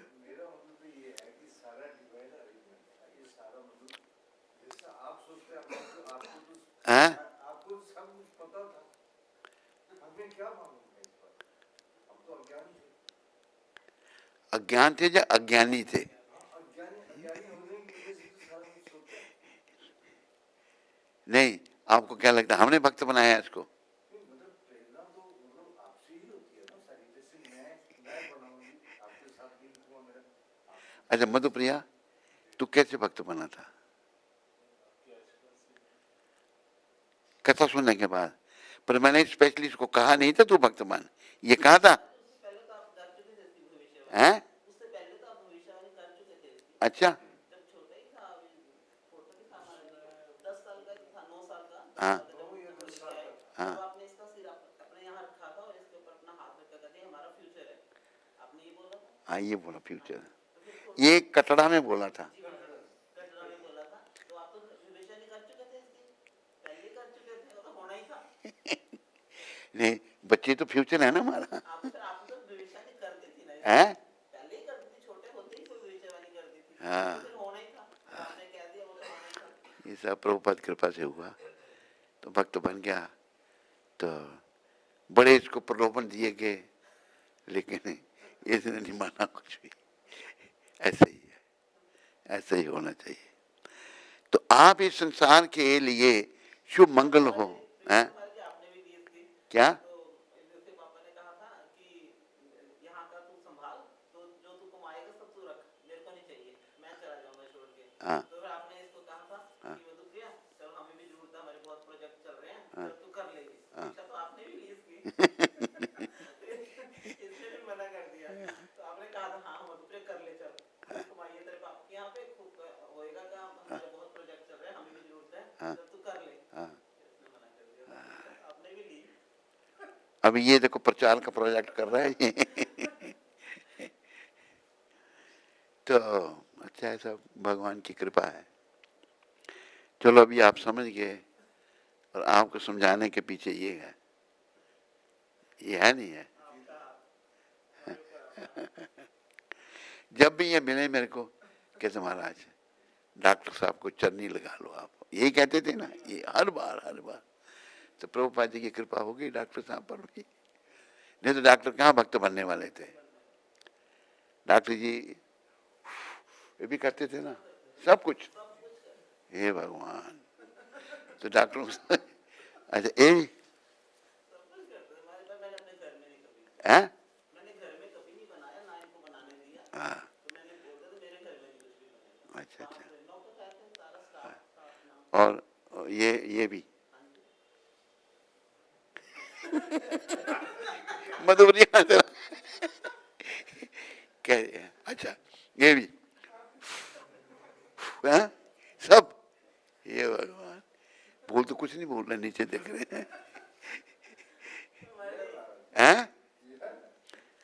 Speaker 1: हाँ? अज्ञान थे या अज्ञानी थे? नहीं, आपको क्या लगता है हमने भक्त बनाया है इसको? अच्छा मधुप्रिया, तू कैसे भक्त बना था? कथा सुनने के बाद? पर मैंने स्पेशलिस्ट को कहा नहीं था तू भक्त बन, ये कहा था? हैं? अच्छा। हाँ हाँ
Speaker 2: आपने इसका सिर अपने यहाँ रखा था और इसके ऊपर अपना हाथ रखा था, हमारा फ्यूचर है, आपने ये बोला था।
Speaker 1: हाँ, ये बोला फ्यूचर,
Speaker 2: तो फिर
Speaker 1: ये कटड़ा में बोला था।
Speaker 2: कटरा में बोला था, तो आप तो भविष्यवाणी कर चुके थे इसकी, पहले ही कर चुके थे, वो तो होना ही था।
Speaker 1: नहीं, बच्चे तो फ्यूचर है ना हमारा।
Speaker 2: आप तो भविष्यवाणी कर दी थी ना,
Speaker 1: हैं?
Speaker 2: पहले ही कर दी थी, छोटे होते ही कोई भविष्यवाणी कर दी थी,
Speaker 1: हाँ,
Speaker 2: तो फिर होना ही था, आपने कह दिया वो तो होना ही था।
Speaker 1: ये सब प्रभुपाद कृपा से हुआ, तो भक्त बन गया। तो बड़े इसको प्रलोभन दिए गए, लेकिन इसने नहीं माना कुछ भी। ऐसे ही है, ऐसे ही होना चाहिए। तो आप इस संसार के लिए शुभ मंगल हो। हैं?
Speaker 2: आपने भी दी थी
Speaker 1: क्या?
Speaker 2: तो जैसे पापा ने कहा था कि यहाँ का तू संभाल, तो जो तू कमाएगा सब तू रख, मेरे को नहीं चाहिए, मैं चला जाऊंगा छोड़ के।
Speaker 1: हाँ
Speaker 2: तो फिर आपने इसको कहा था
Speaker 1: हाँ
Speaker 2: कि मधुप्रिया चल, हमें भी जरूरत है, हमारे बहुत प्रोजेक्ट चल रहे हैं,
Speaker 1: हाँ
Speaker 2: चल तू कर लेगी।
Speaker 1: हाँ
Speaker 2: शिक्षा तो आपने भी ली इसकी। इसने भी मना कर दिया, तो आपने कहा था हाँ मधुप्रिया कर ले, चल खूब कमाइए, तेरे पापा के यहाँ पे खूब होएगा काम, हमारे बहुत प्रोजेक्ट चल रहे हैं, हमें भी जरूरत है,
Speaker 1: हाँ
Speaker 2: चल तू कर ले।
Speaker 1: हाँ।
Speaker 2: इसने मना कर दिया था, आपने भी ली।
Speaker 1: अभी ये देखो प्रचार का प्रोजेक्ट कर रहा है ये। तो अच्छा, ऐसा भगवान की कृपा है। चलो अभी आप समझ गए, और आपको समझाने के पीछे ये है नहीं है। जब भी ये मिले मेरे को कहते महाराज डॉक्टर साहब को चरनी लगा लो आप, यही कहते थे ना, ये हर बार। तो प्रभुपाद जी की कृपा होगी डॉक्टर साहब पर भी, नहीं तो डॉक्टर कहाँ भक्त बनने वाले थे। डॉक्टर जी ये भी करते थे ना सब कुछ, हे भगवान। तो डॉक्टरों अच्छा ये भी हैं? हाँ, अच्छा अच्छा। और ये भी मधुबनी कह रहे हैं, अच्छा ये भी हैं? सब, ये भगवान बोल तो कुछ नहीं बोल रहे, नीचे देख रहे हैं। हैं?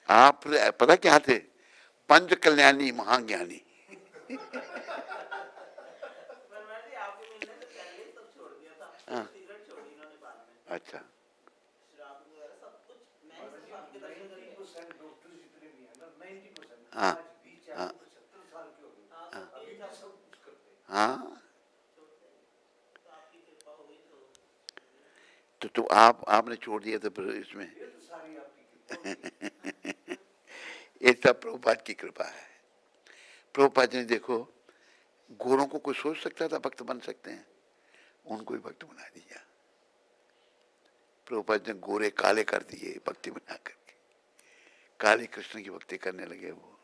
Speaker 1: आप पता क्या थे? पंच कल्याणी महाज्ञानी। हाँ, अच्छा हाँ हाँ हाँ। तो आपने छोड़ दिया था फिर इसमें। ये सब प्रभुपाद की कृपा है। प्रभुपाद ने देखो, गोरों को कोई सोच सकता था भक्त बन सकते हैं, उनको ही भक्त बना दिया। प्रभुपाद ने गोरे काले कर दिए भक्ति बना करके, काले कृष्ण की भक्ति करने लगे। वो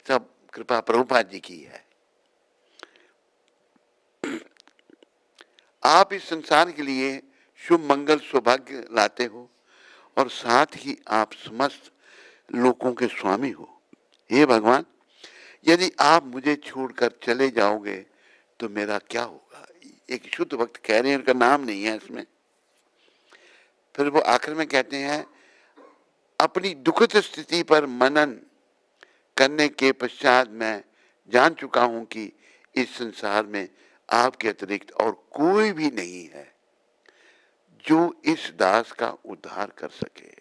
Speaker 1: सब कृपा प्रभुपाद जी की है। आप इस संसार के लिए शुभ मंगल सौभाग्य लाते हो, और साथ ही आप समस्त लोगों के स्वामी हो। हे भगवान, यदि आप मुझे छोड़कर चले जाओगे तो मेरा क्या होगा। एक शुद्ध भक्त कह रहे हैं, उनका नाम नहीं है इसमें। फिर वो आखिर में कहते हैं, अपनी दुखद स्थिति पर मनन करने के पश्चात मैं जान चुका हूं कि इस संसार में आपके अतिरिक्त और कोई भी नहीं है जो इस दास का उद्धार कर सके।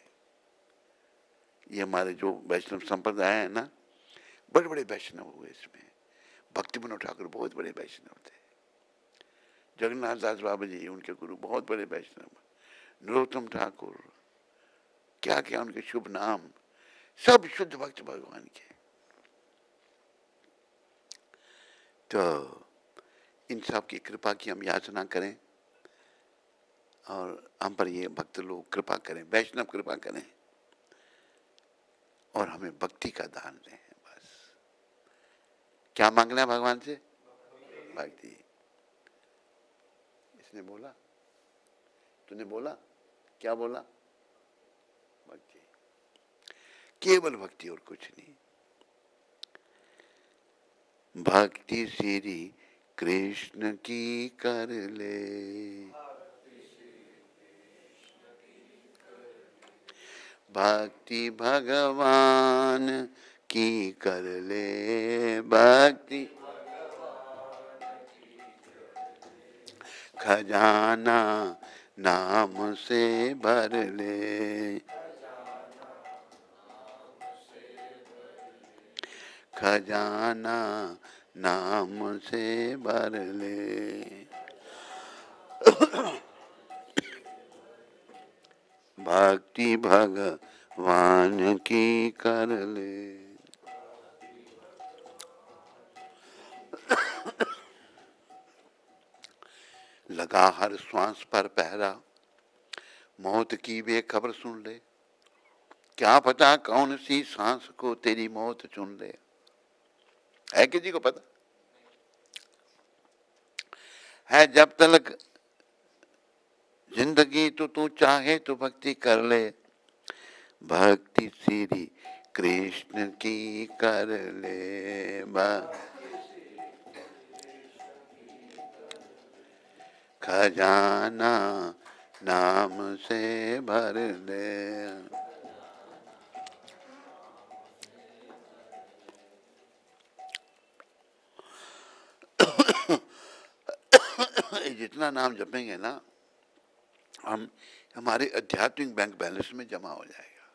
Speaker 1: ये हमारे जो वैष्णव संप्रदाय है ना, बड़े बड़े वैष्णव हुए इसमें। भक्ति मनोहर ठाकुर बहुत बड़े वैष्णव थे, जगन्नाथ दास बाबा जी उनके गुरु बहुत बड़े वैष्णव, नरोत्तम ठाकुर, क्या क्या उनके शुभ नाम, सब शुद्ध भक्त भगवान के। तो इन सब की कृपा की हम याचना करें, और हम पर ये भक्त लोग कृपा करें, वैष्णव कृपा करें, और हमें भक्ति का दान दें। बस क्या मांगना है भगवान से? भक्ति। इसने बोला, तूने बोला, क्या बोला? भक्ति, केवल भक्ति और कुछ नहीं। भक्ति श्री कृष्ण की कर ले, भक्ति भगवान की कर ले, भक्ति खजाना नाम से भर ले, खजाना नाम से भर ले। भक्ति भगवान की कर ले। लगा हर श्वास पर पहरा, मौत की बेखबर सुन ले, क्या पता कौन सी सांस को तेरी मौत चुन ले। है किसी को पता? है जब तक जिंदगी तो तू चाहे तो भक्ति कर ले, भक्ति श्री कृष्ण की कर ले, खजाना नाम से भर ले। जितना नाम जपेंगे ना हम, हमारे आध्यात्मिक बैंक बैलेंस में जमा हो जाएगा।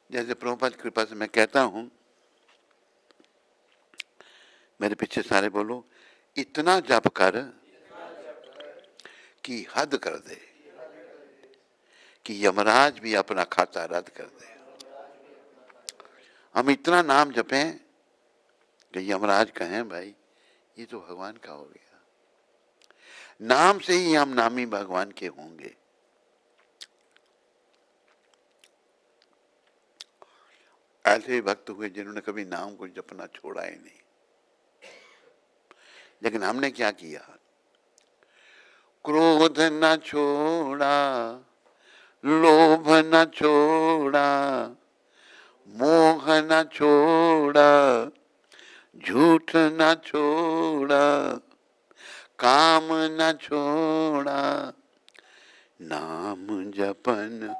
Speaker 1: जैसे प्रभुपाद कृपा से मैं कहता हूं, मेरे पीछे सारे बोलो, इतना जप कर कि हद कर दे, कि यमराज भी अपना खाता रद्द कर दे। हम इतना नाम जपें कि यमराज कहें भाई ये तो भगवान का हो गया। नाम से ही हम नामी भगवान के होंगे। ऐसे भक्त हुए जिन्होंने कभी नाम को जपना छोड़ा ही नहीं। लेकिन हमने क्या किया? क्रोध न छोड़ा, लोभ न छोड़ा, मोह न छोड़ा, झूठ न छोड़ा, काम न छोड़ा, नाम जपन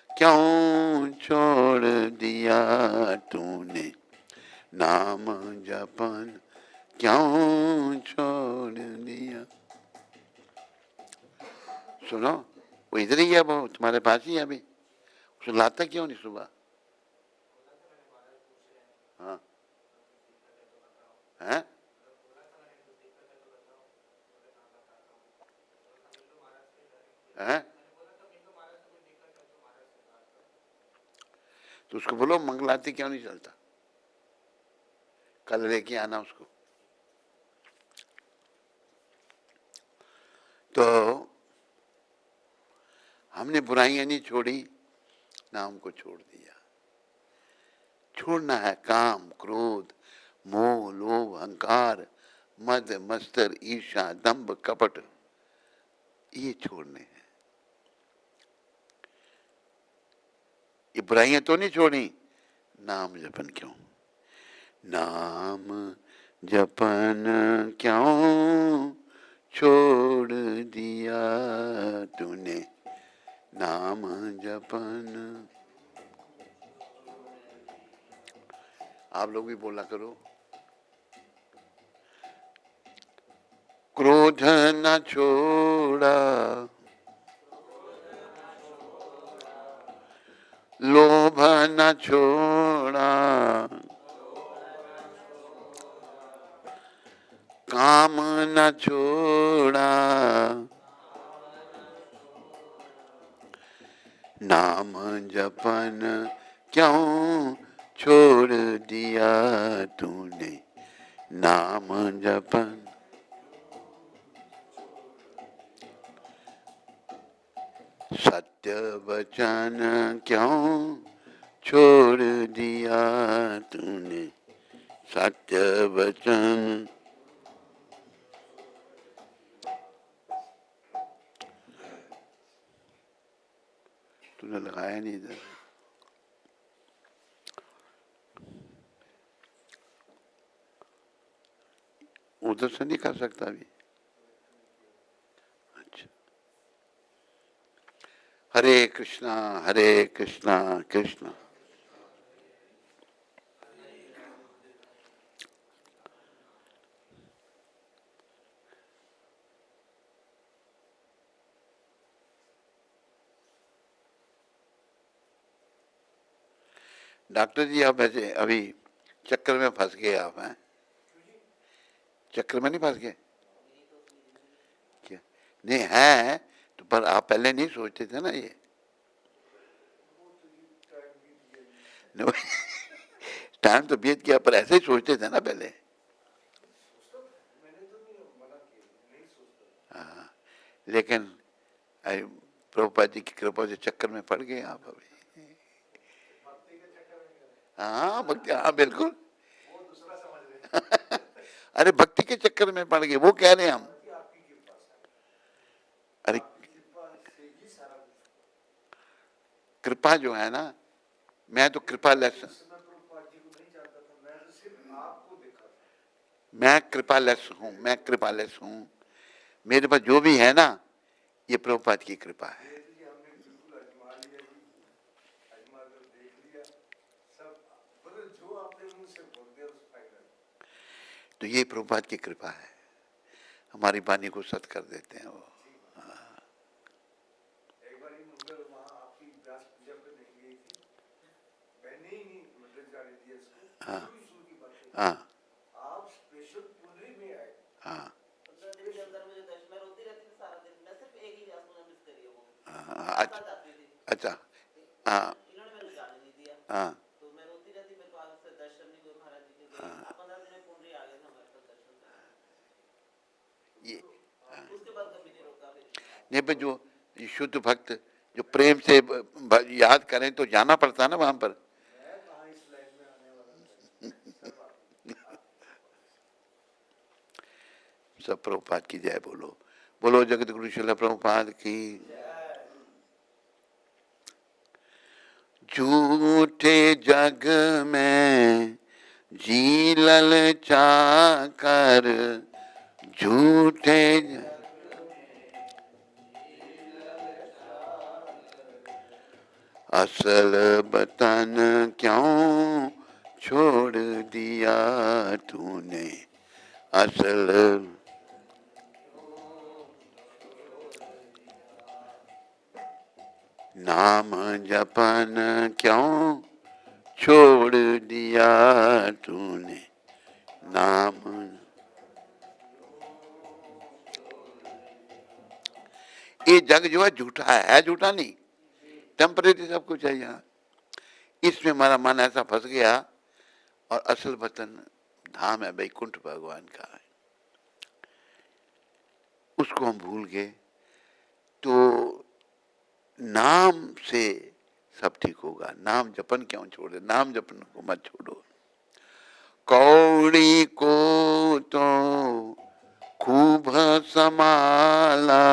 Speaker 1: क्यों छोड़ दिया तूने, नाम जपन क्यों छोड़ दिया। सुनो, वो इधर ही है, वो तुम्हारे पास ही है अभी, उसे लाता क्यों नहीं सुबह? हाँ हैं? हैं? तो उसको बोलो मंगलाती क्यों नहीं चलता, कल लेके आना उसको। तो हमने बुराइयां नहीं छोड़ी, नाम को छोड़ दिया। छोड़ना है काम, क्रोध, मोह, लोभ, अहंकार, मद, मत्सर, ईर्ष्या, दंभ, कपट, ये छोड़ने हैं। ये बुराइयां तो नहीं छोड़ी, नाम जपन क्यों, नाम जपन क्यों छोड़ दिया तूने, नाम जपन। आप लोग भी बोला करो, क्रोध न छोड़ा, लोभ न छोड़ा, काम न छोड़ा, नाम जपन क्यों छोड़ दिया तूने, नाम जपन। सत्य वचन क्यों छोड़ दिया तूने, सत्य वचन। तूने लगाया नहीं इधर, उधर से नहीं कर सकता अभी। अच्छा, हरे कृष्णा कृष्ण। डॉक्टर जी आप ऐसे अभी चक्कर में फंस गए आप हैं? चक्कर में नहीं फंस गए क्या? नहीं है तो, पर आप पहले नहीं सोचते थे ना ये? टाइम तो बीत गया, पर ऐसे ही सोचते थे ना पहले। हाँ, लेकिन प्रभुपाद जी की कृपा से चक्कर में पड़ गए आप अभी। हाँ भक्ति, हाँ बिल्कुल। अरे भक्ति के चक्कर में पड़ गए, वो कह रहे हैं हम। अरे कृपा जो है ना, मैं तो कृपा लेस, मैं कृपा लेस हूँ। मेरे पास जो भी है ना, ये प्रभुपाद की कृपा है। तो ये प्रभुपाद की कृपा है, हमारी वाणी को सत कर देते हैं वो। हाँ हाँ हाँ
Speaker 2: देवी देवता मुझे दर्शन, मैं रोती रहती थी सारा दिन, मैं सिर्फ एक ही व्यास मुझे मिस करी है वो,
Speaker 1: हाँ,
Speaker 2: अच्छा जाती थी।
Speaker 1: अच्छा हाँ
Speaker 2: इन्होंने मेरे को जाने नहीं दिया,
Speaker 1: हाँ
Speaker 2: तो मैं रोती रहती, मेरे को आज से दर्शन नहीं हुए महाराज जी के। 15 दिन में पुंडरी आ गए थे हमारे पास दर्शन करने।
Speaker 1: ये
Speaker 2: उसके बाद कभी नहीं रोका फिर।
Speaker 1: नहीं, पर जो ये शुद्ध भक्त जो प्रेम से याद करें तो जाना पड़ता है ना वहां पर। सब प्रभुपाद की जय बोलो, बोलो जगत गुरु शिला प्रभुपाद की। झूठे जग में जी ललचा कर, झूठे असल वतन क्यों छोड़ दिया तूने, असल नाम जपन क्यों छोड़ दिया तूने, नाम। ये जग जो है झूठा है झूठा नहीं, टेम्परेरी सब कुछ है यहाँ। इसमें हमारा मन ऐसा फंस गया, और असल वतन धाम है वैकुंठ भगवान का है, उसको हम भूल गए। तो नाम से सब ठीक होगा, नाम जपन क्यों छोड़े, नाम जपन को मत छोड़ो। कौड़ी को तो खूब समाला,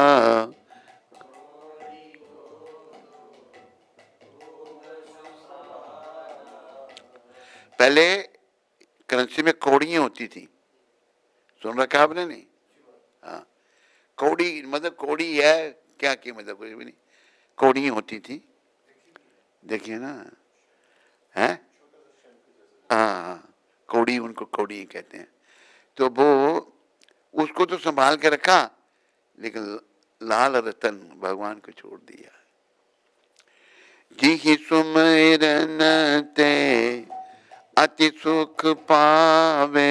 Speaker 1: पहले करेंसी में कौड़ियां होती थी, सुन रखा आपने? नहीं, हाँ, कौड़ी मतलब कौड़ी है क्या की मतलब कुछ भी नहीं, कौड़ियां होती थी, देखिए ना, है हाँ, कौड़ी, उनको कौड़ी कहते हैं। तो वो उसको तो संभाल के रखा, लेकिन लाल रतन भगवान को छोड़ दिया। जी सुमिरन ते अति सुख पावे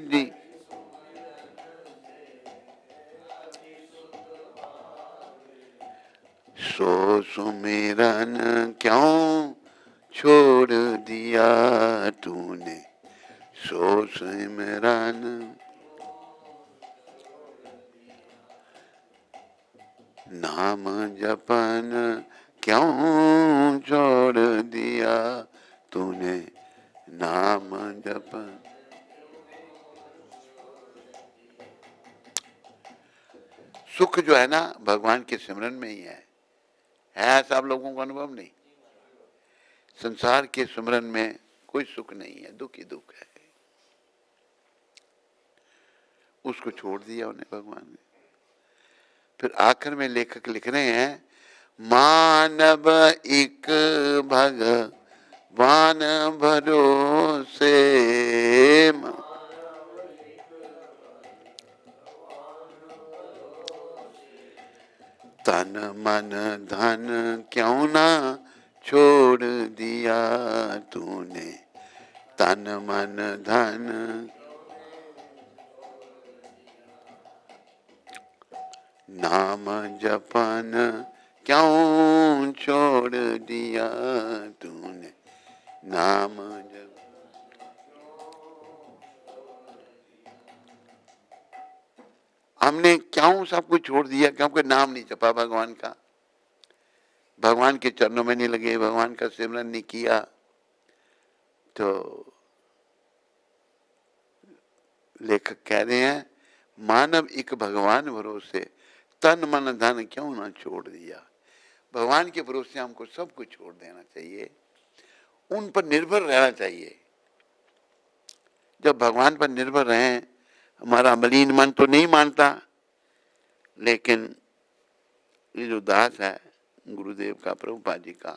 Speaker 1: जी, सो सुमिरन क्यों छोड़ दिया तूने, सो सुमिरन। नाम जपन क्यों छोड़ दिया तूने, नाम जपन। सुख जो है ना भगवान के सिमरन में ही है ऐसा आप लोगों को अनुभव नहीं? संसार के सिमरन में कोई सुख नहीं है, दुख ही दुख है। उसको छोड़ दिया उन्हें भगवान ने। फिर आखिर में लेखक लिख रहे हैं, मानव एक भगवान भरोसे, तन मन धन क्यों ना छोड़ दिया तूने, तन मन धन नाम जपन क्यों छोड़ दिया तूने, नाम जप। हमने क्यों सब कुछ छोड़ दिया, क्योंकि नाम नहीं जपा भगवान का, भगवान के चरणों में नहीं लगे, भगवान का सिमरन नहीं किया। तो लेखक कह रहे हैं मानव एक भगवान भरोसे, तन मन धन क्यों ना छोड़ दिया। भगवान के भरोसे हमको सब कुछ छोड़ देना चाहिए, उन पर निर्भर रहना चाहिए। जब भगवान पर निर्भर रहें, हमारा मलिन मन तो नहीं मानता, लेकिन ये जो दास है गुरुदेव का, प्रभुपाद जी का,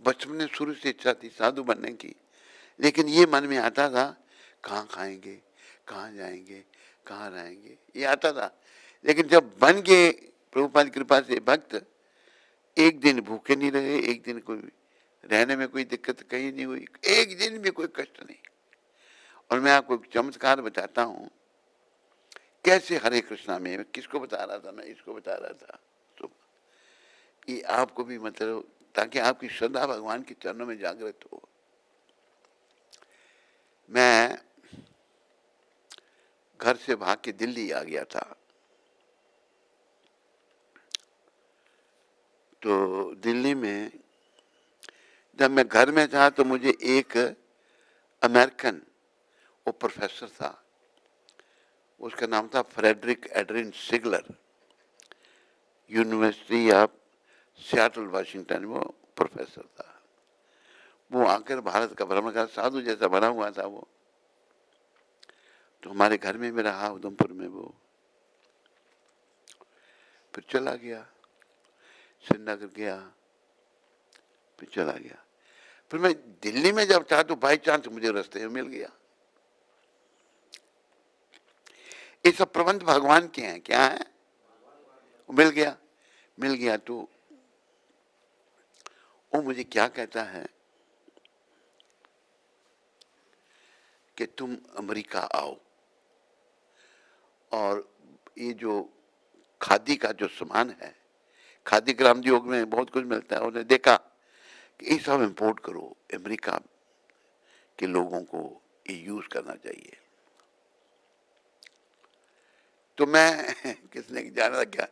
Speaker 1: बचपन में शुरू से इच्छा थी साधु बनने की, लेकिन ये मन में आता था कहाँ खाएंगे, कहाँ जाएंगे, कहाँ रहेंगे, ये आता था। लेकिन जब बन गए प्रभुपाद की कृपा से भक्त, एक दिन भूखे नहीं रहे, एक दिन कोई रहने में कोई दिक्कत कहीं नहीं हुई, एक दिन भी कोई कष्ट नहीं। और मैं आपको एक चमत्कार बताता हूँ कैसे हरे कृष्णा में, किसको बता रहा था, मैं इसको बता रहा था, तो ये आपको भी मतलब ताकि आपकी श्रद्धा भगवान के चरणों में जागृत हो। मैं घर से भाग के दिल्ली आ गया था, तो दिल्ली में जब मैं घर में था तो मुझे एक अमेरिकन, वो प्रोफेसर था, उसका नाम था Frederick Adrian Sigler, university of Seattle Washington, वो प्रोफेसर था। वो आकर भारत का भ्रमण कर, साधु जैसा बना हुआ था वो, तो हमारे घर में भी रहा उधमपुर में वो, फिर चला गया, श्रीनगर गया, फिर चला गया। फिर मैं दिल्ली में जब था तो बाई चांस मुझे रास्ते में मिल गया। ये सब प्रबंध भगवान के हैं, क्या है, मिल गया। मिल गया तो वो मुझे क्या कहता है कि तुम अमेरिका आओ, और ये जो खादी का जो सामान है, खादी ग्राम उद्योग में बहुत कुछ मिलता है, उन्हें देखा कि ये सब इम्पोर्ट करो, अमेरिका के लोगों को ये यूज करना चाहिए। तो मैं किसने जाना क्या,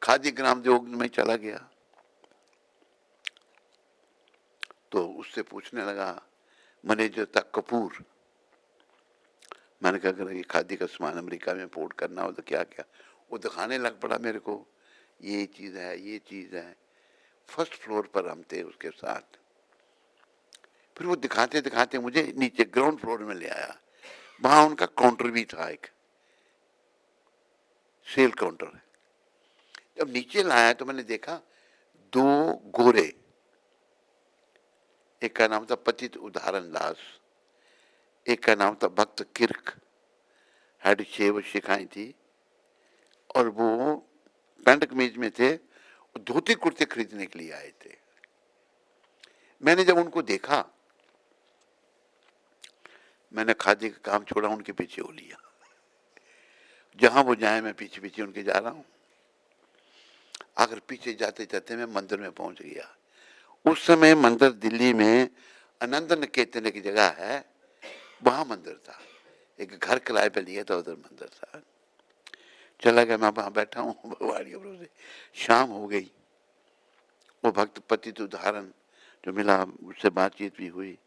Speaker 1: खादी ग्राम उद्योग में चला गया, तो उससे पूछने लगा मैनेजर था कपूर। मैंने कहा अगर ये खादी का सामान अमेरिका में इम्पोर्ट करना हो तो क्या क्या, वो दिखाने लग पड़ा मेरे को, ये चीज़ है, ये चीज़ है। फर्स्ट फ्लोर पर हम थे उसके साथ, फिर वो दिखाते दिखाते मुझे नीचे ग्राउंड फ्लोर में ले आया, वहां उनका काउंटर भी था, एक सेल काउंटर। जब नीचे लाया तो मैंने देखा दो गोरे, एक का नाम था पतित उदाहरण दास, एक का नाम था भक्त किर्क, हेड शेव शिखाई थी, और वो पैंट कमीज में थे, धोती कुर्ते खरीदने के लिए आए थे। मैंने जब उनको देखा, मैंने खादी का काम छोड़ा, उनके पीछे हो लिया, जहां वो जाए मैं पीछे पीछे उनके जा रहा हूं। अगर पीछे जाते जाते मैं मंदिर में पहुंच गया। उस समय मंदिर दिल्ली में आनंद निकेतन एक जगह है, वहां मंदिर था, एक घर किराए पे लिया था, उधर मंदिर था। चला गया, मैं वहां बैठा हूँ भगवान के भरोसे। शाम हो गई, वो भक्त पतित उदाहरण जो मिला, उससे बातचीत भी हुई।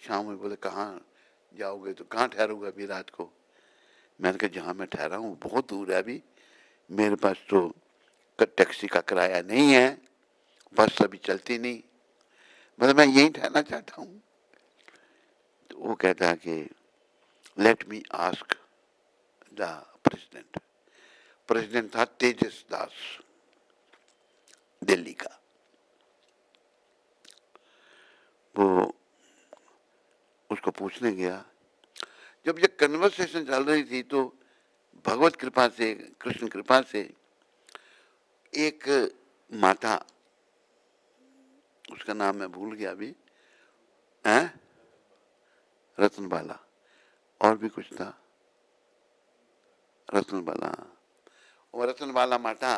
Speaker 1: शाम में बोले कहाँ जाओगे, तो कहाँ ठहरोगे अभी रात को। मैंने कहा जहाँ मैं ठहरा हूँ बहुत दूर है, अभी मेरे पास तो टैक्सी का किराया नहीं है, बस अभी चलती नहीं, मतलब मैं यहीं ठहरना चाहता हूँ। तो वो कहता है कि let me ask the president. President था तेजस दास, दिल्ली का। वो उसको पूछने गया। जब ये कन्वर्सेशन चल रही थी तो भगवत कृपा से, कृष्ण कृपा से, एक माता, उसका नाम मैं भूल गया अभी, हैं, रतनबाला, और भी कुछ था, रतनबाला, और रतनबाला माता,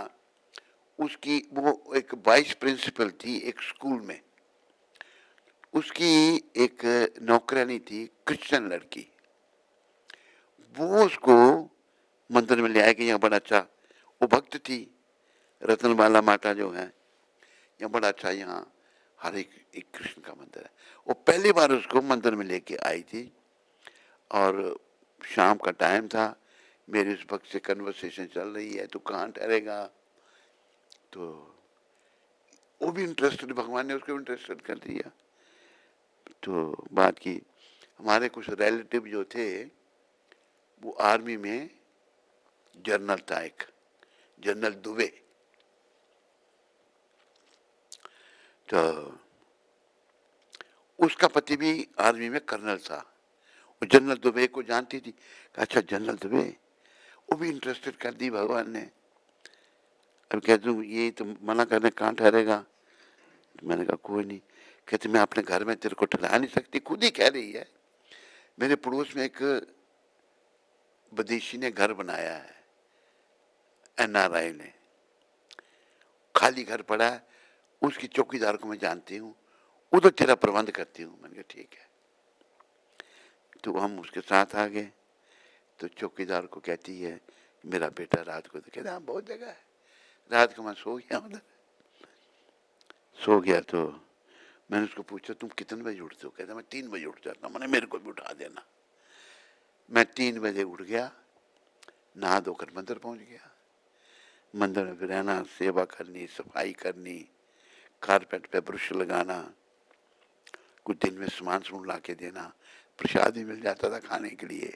Speaker 1: उसकी वो एक वाइस प्रिंसिपल थी एक स्कूल में, उसकी एक नौकरानी थी क्रिश्चियन लड़की, वो उसको मंदिर में ले आए कि यहाँ बड़ा अच्छा, वो भक्त थी रतनबाला माता जो है, यहाँ बड़ा अच्छा, यहाँ हर एक कृष्ण का मंदिर है। वो पहली बार उसको मंदिर में लेके आई थी और शाम का टाइम था, मेरी उस भक्त से कन्वर्सेशन चल रही है, तो कहाँ ठहरेगा, तो वो भी इंटरेस्टेड, भगवान ने उसको इंटरेस्टेड कर दिया। तो बात की, हमारे कुछ रिलेटिव जो थे वो आर्मी में जनरल था, एक जनरल दुबे, तो उसका पति भी आर्मी में कर्नल था। वो जनरल दुबे को जानती थी, अच्छा जनरल दुबे, वो भी इंटरेस्टेड कर दी भगवान ने। अब कह दूँ ये तो मना करने कहाँ ठहरेगा, तो मैंने कहा कोई नहीं। कहते मैं अपने घर में तेरे को ठहरा नहीं सकती, खुद ही कह रही है। मेरे पड़ोस में एक विदेशी ने घर बनाया है, NRI ने, खाली घर पड़ा है, उसकी चौकीदार को मैं जानती हूँ, उधर तेरा प्रबंध करती हूँ। मैंने कहा ठीक है। तो हम उसके साथ आ गए, तो चौकीदार को कहती है मेरा बेटा रात को, तो कहता हाँ बहुत जगह है। रात को मैं सो गया, उधर सो गया, तो मैंने उसको पूछा तुम कितने बजे उठते हो, कहता मैं 3 बजे उठ जाता हूँ। मैंने मेरे को भी उठा देना। मैं 3 बजे उठ गया, नहा धोकर मंदिर पहुंच गया। मंदिर में फिर रहना, सेवा करनी, सफाई करनी, कारपेट पे ब्रश लगाना, कुछ दिन में सामान ला के देना, प्रसाद भी मिल जाता था खाने के लिए।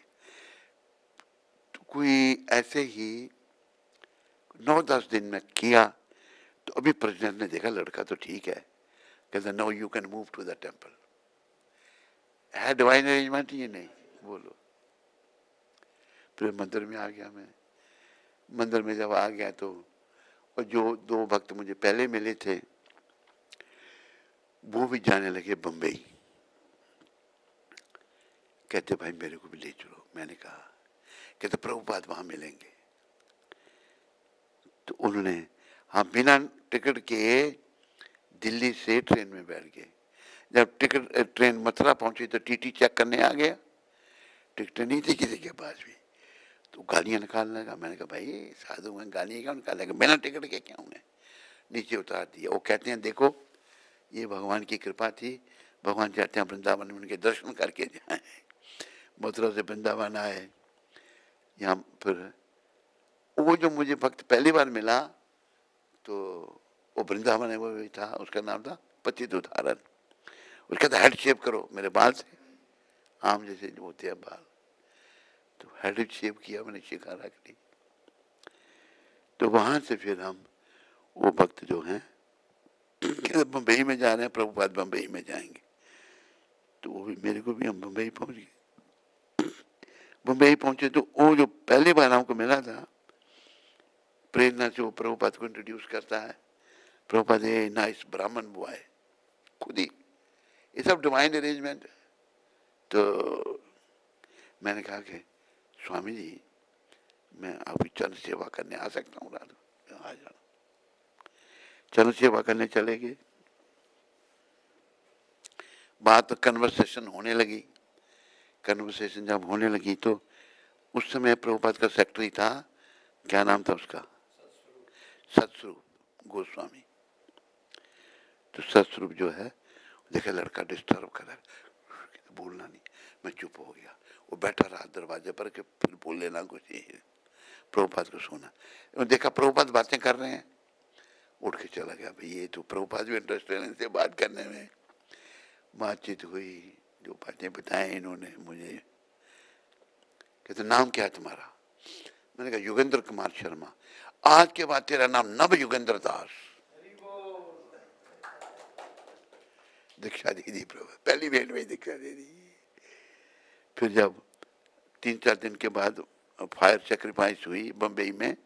Speaker 1: तो कोई ऐसे ही 9-10 दिन में किया, तो अभी प्रेसिडेंट ने देखा लड़का तो ठीक है, कहते no you can move to the temple. है डिवाइन अरेंजमेंट ये नहीं, बोलो। फिर मंदिर में आ गया मैं। मंदिर में जब आ गया तो और जो 2 भक्त मुझे पहले मिले थे वो भी जाने लगे बम्बई, कहते भाई मेरे को भी ले चलो। मैंने कहा, कहते प्रभुपाद वहां मिलेंगे। तो उन्होंने हाँ बिना टिकट के दिल्ली से ट्रेन में बैठ गए। जब ट्रेन मथुरा पहुंची तो टीटी चेक करने आ गया, टिकट नहीं थी किसी के पास भी, तो गालियां निकालने लगा। मैंने कहा भाई साधु में गालियां क्यों निकालेगा, बिना टिकट के क्या उन्हें नीचे उतार दिया। वो कहते हैं देखो ये भगवान की कृपा थी, भगवान चाहते हैं वृंदावन में उनके दर्शन करके जाए। मथुरा से वृंदावन आए, यहाँ फिर वो जो मुझे भक्त पहली बार मिला तो वो वृंदावन है, वो भी था, उसका नाम था पतित उदाहरण। उसका था हेड शेप करो मेरे बाल से, आम जैसे होते हैं बाल, तो हेड शेप किया मैंने, शिखा रख ली। तो वहां से फिर हम वो भक्त जो हैं बम्बई में जा रहे हैं, प्रभुपाद बम्बई में जाएंगे, तो वो भी मेरे को भी, हम बम्बई पहुंच गए। बम्बई पहुंचे तो वो जो पहली बार हमको मिला था, प्रेरणा से वो प्रभुपाद को इंट्रोड्यूस करता है, प्रभुपाद ए नाइस ब्राह्मण बॉय, खुद ही, ये सब डिवाइन अरेंजमेंट। तो मैंने कहा कि स्वामी जी मैं अभी चरण सेवा करने आ सकता हूँ रात को, आ जाना। चरण सेवा करने चले गए। बात कन्वर्सेशन होने लगी। कन्वर्सेशन जब होने लगी तो उस समय प्रभुपाद का सेक्रेटरी था, क्या नाम था उसका, सतस्वरूप गोस्वामी। तो सतस्वरूप जो है देखा लड़का डिस्टर्ब कर रहा है, बोलना नहीं। मैं चुप हो गया, वो बैठा रहा दरवाजे पर कि फिर बोल लेना कुछ ही। प्रभुपाद को सुना, देखा प्रभुपाद बातें कर रहे हैं, उठ के चला गया। भाई ये तो प्रभुपाद भी इंटरेस्टेड इनसे बात करने में। बातचीत हुई, जो बातें बताएं इन्होंने मुझे। कहते नाम क्या है तुम्हारा, मैंने कहा योगेंद्र कुमार शर्मा। आज के बाद तेरा नाम नव योगेंद्र दास। दीक्षा दे दी प्रभु, पहली भेंट में ही दीक्षा दे दी। फिर जब 3-4 दिन के बाद फायर सेक्रीफाइस हुई बम्बई में,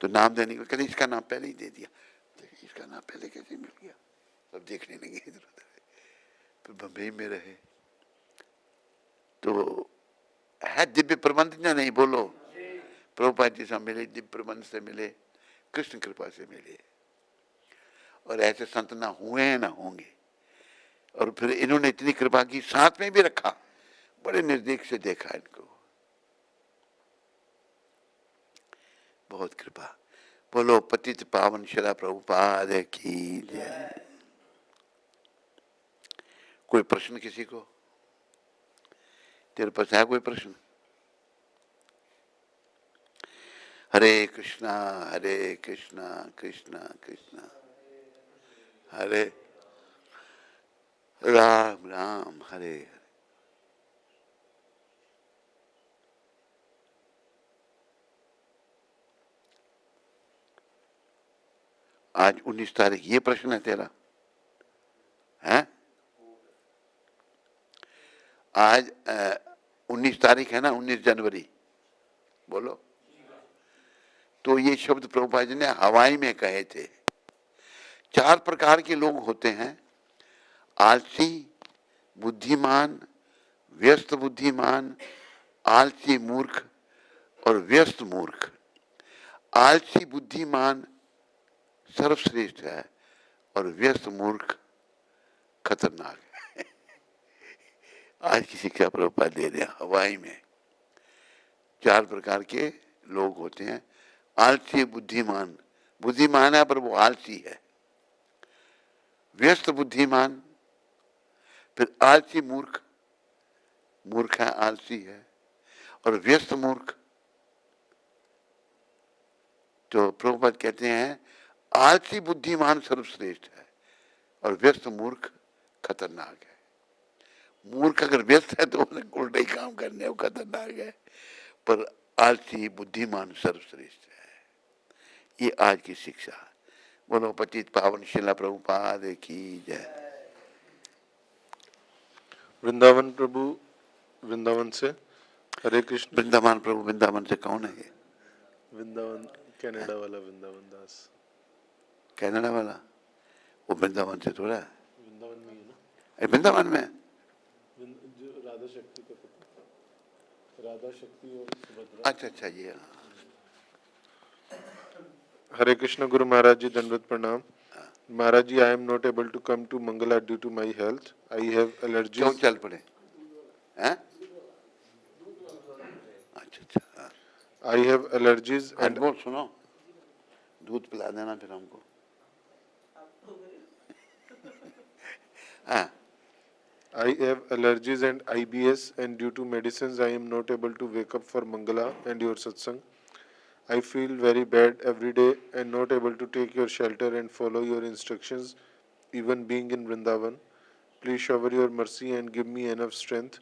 Speaker 1: तो नाम देने को कहते इसका नाम पहले ही दे दिया। तो इसका नाम पहले कैसे मिल गया, सब देखने लगे इधर उधर। फिर बम्बई में रहे, तो है दिव्य प्रबंध या नहीं, बोलो। प्रभुपाद जी से मिले, दिव्य प्रबंध से मिले, कृष्ण कृपा से मिले, और ऐसे संत ना हुए हैं ना होंगे। और फिर इन्होंने इतनी कृपा की, साथ में भी रखा, बड़े नजदीक से देखा इनको, बहुत कृपा। बोलो पतित पावन शिला प्रभुपाद की जय। कोई प्रश्न किसी को? तेरे पास है कोई प्रश्न? हरे कृष्णा कृष्णा कृष्णा हरे राम राम हरे हरे। आज 19 तारीख, ये प्रश्न है तेरा, है? आज 19 तारीख है ना, 19 जनवरी, बोलो। तो ये शब्द प्रभुपाद जी ने हवाई में कहे थे। 4 प्रकार के लोग होते हैं, आलसी, बुद्धिमान, व्यस्त बुद्धिमान, आलसी मूर्ख और व्यस्त मूर्ख। आलसी बुद्धिमान सर्वश्रेष्ठ है और व्यस्त मूर्ख खतरनाक है। आज की शिक्षा प्रभुपाद दे दिया हवाई में। 4 प्रकार के लोग होते हैं, आलसी बुद्धिमान, बुद्धिमान है पर वो आलसी है, व्यस्त बुद्धिमान, फिर आलसी मूर्ख, मूर्ख है आलसी है, और व्यस्त मूर्ख। तो प्रभुपाद कहते हैं आलसी बुद्धिमान सर्वश्रेष्ठ है और व्यस्त मूर्ख खतरनाक है। मूर्ख अगर व्यस्त है तो उल्टा ही काम करने, वो खतरनाक है, पर आलसी बुद्धिमान सर्वश्रेष्ठ है। ये आज की शिक्षा। बोलो पतित पावन शिला प्रभुपाद की जय।
Speaker 3: वृंदावन प्रभु, वृंदावन से हरे कृष्ण।
Speaker 1: वृंदावन प्रभु, वृंदावन से कौन है ये?
Speaker 3: वृंदावन कनाडा वाला वृंदावन दास।
Speaker 1: कनाडा वाला? वो वृंदावन से थोड़ा है,
Speaker 3: वृंदावन में ही है ना?
Speaker 1: वृंदावन में
Speaker 3: जो राधा शक्ति का पता, राधा शक्ति और सुभद्रा।
Speaker 1: अच्छा ये।
Speaker 3: हरे कृष्ण गुरु महाराज जी, दंडवत प्रणाम। Maharaj ji, I am not able to come to Mangala due to my health. I have allergies.
Speaker 1: क्यों चल पड़े हैं? अच्छा।
Speaker 3: आई हैव एलर्जीज
Speaker 1: एंड बोल, सुनो, दूध पिला देना फिर हमको। हाँ।
Speaker 3: I have allergies and IBS, and due to medicines I am not able to wake up for Mangala and your satsang. I feel very bad every day and not able to take your shelter and follow your instructions even being in Vrindavan. Please shower your mercy and give me enough strength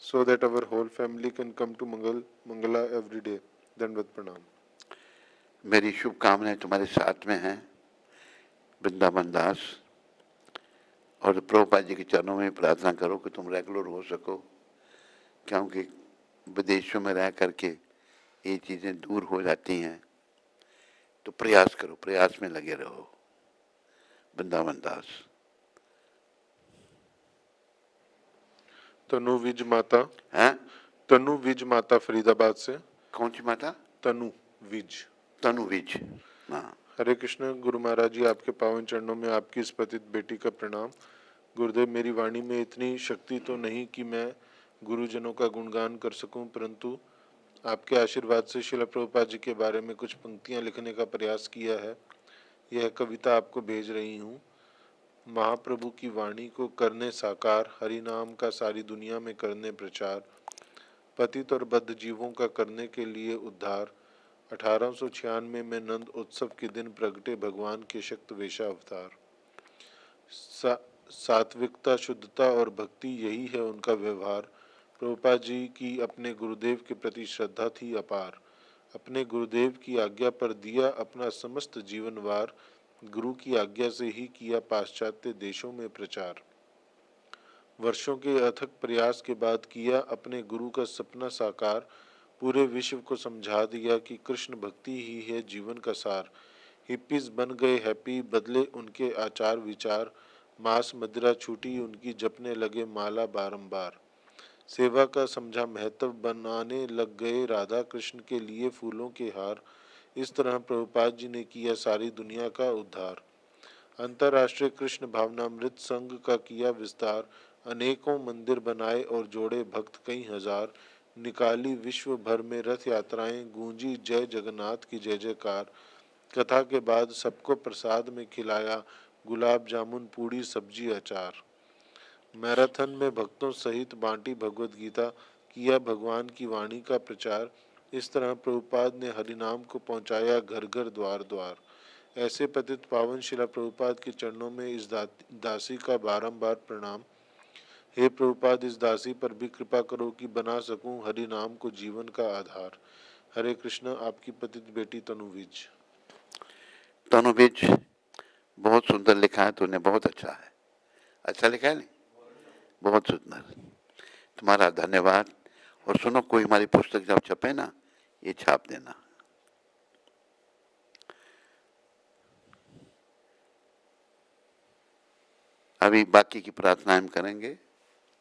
Speaker 3: so that our whole family can come to Mangala every day. Dandavat pranam.
Speaker 1: मेरी शुभकामनाएं तुम्हारे साथ में हैं वृंदावन दास, और प्रभुपाद जी के चरणों में प्रार्थना करो कि तुम रेगुलर हो सको, क्योंकि विदेशों में रह करके ये चीज़ें दूर हो जाती हैं। तो प्रयास करो, प्रयास में लगे रहो वृंदावन दास।
Speaker 3: तनु विज माता
Speaker 1: हैं?
Speaker 3: तनु विज माता फरीदाबाद से।
Speaker 1: कौन सी माता?
Speaker 3: तनु विज।
Speaker 1: तनु विज। हाँ।
Speaker 3: हरे कृष्ण गुरु महाराज जी, आपके पावन चरणों में आपकी इस पतित बेटी का प्रणाम। गुरुदेव, मेरी वाणी में इतनी शक्ति तो नहीं कि मैं गुरुजनों का गुणगान कर सकूं, परंतु आपके आशीर्वाद से शिला प्रभुपाद जी के बारे में कुछ पंक्तियां लिखने का प्रयास किया है। यह कविता आपको भेज रही हूँ। महाप्रभु की वाणी को करने साकार, हरि नाम का सारी दुनिया में करने प्रचार, पतित और बद्ध जीवों का करने के लिए उद्धार। 1896 में नंद उत्सव के दिन प्रगटे भगवान के शक्त वेशा अवतार। सात्विकता, शुद्धता और भक्ति, यही है उनका व्यवहार। प्रभुपाद जी की अपने गुरुदेव के प्रति श्रद्धा थी अपार। अपने गुरुदेव की आज्ञा पर दिया अपना समस्त जीवन वार, गुरु की आज्ञा से ही किया पाश्चात्य देशों में प्रचार। वर्षों के अथक प्रयास के बाद किया अपने गुरु का सपना साकार, पूरे विश्व को समझा दिया कि कृष्ण भक्ति ही है जीवन का सार। हिप्पीज बन गए हैप्पी, बदले उनके आचार विचार, मांस मदिरा छूटी उनकी, जपने लगे माला बारंबार। सेवा का समझा महत्व, बनाने लग गए राधा कृष्ण के लिए फूलों के हार। इस तरह प्रभुपाद जी ने किया सारी दुनिया का उद्धार। अंतर्राष्ट्रीय कृष्ण भावनामृत संघ का किया विस्तार, अनेकों मंदिर बनाए और जोड़े भक्त कई हजार। निकाली विश्व भर में रथ यात्राएं, गूंजी जय जगन्नाथ की जय जयकार। कथा के बाद सबको प्रसाद में खिलाया, गुलाब जामुन पूड़ी सब्जी अचार। मैराथन में भक्तों सहित बांटी भगवत गीता, किया भगवान की वाणी का प्रचार। इस तरह प्रभुपाद ने हरिनाम को पहुंचाया घर घर द्वार द्वार। ऐसे पतित पावन शिला प्रभुपाद के चरणों में इस दासी का बारंबार प्रणाम। हे प्रभुपाद, इस दासी पर भी कृपा करो कि बना सकूं हरि नाम को जीवन का आधार। हरे कृष्ण। आपकी पतित बेटी तनुविज।
Speaker 1: तनुविज, बहुत सुंदर लिखा है तूने, बहुत अच्छा है। अच्छा लिखा है नहीं? बहुत सुंदर, तुम्हारा धन्यवाद। और सुनो, कोई हमारी पुस्तक जब छपे ना, ये छाप देना। अभी बाकी की प्रार्थना हम करेंगे।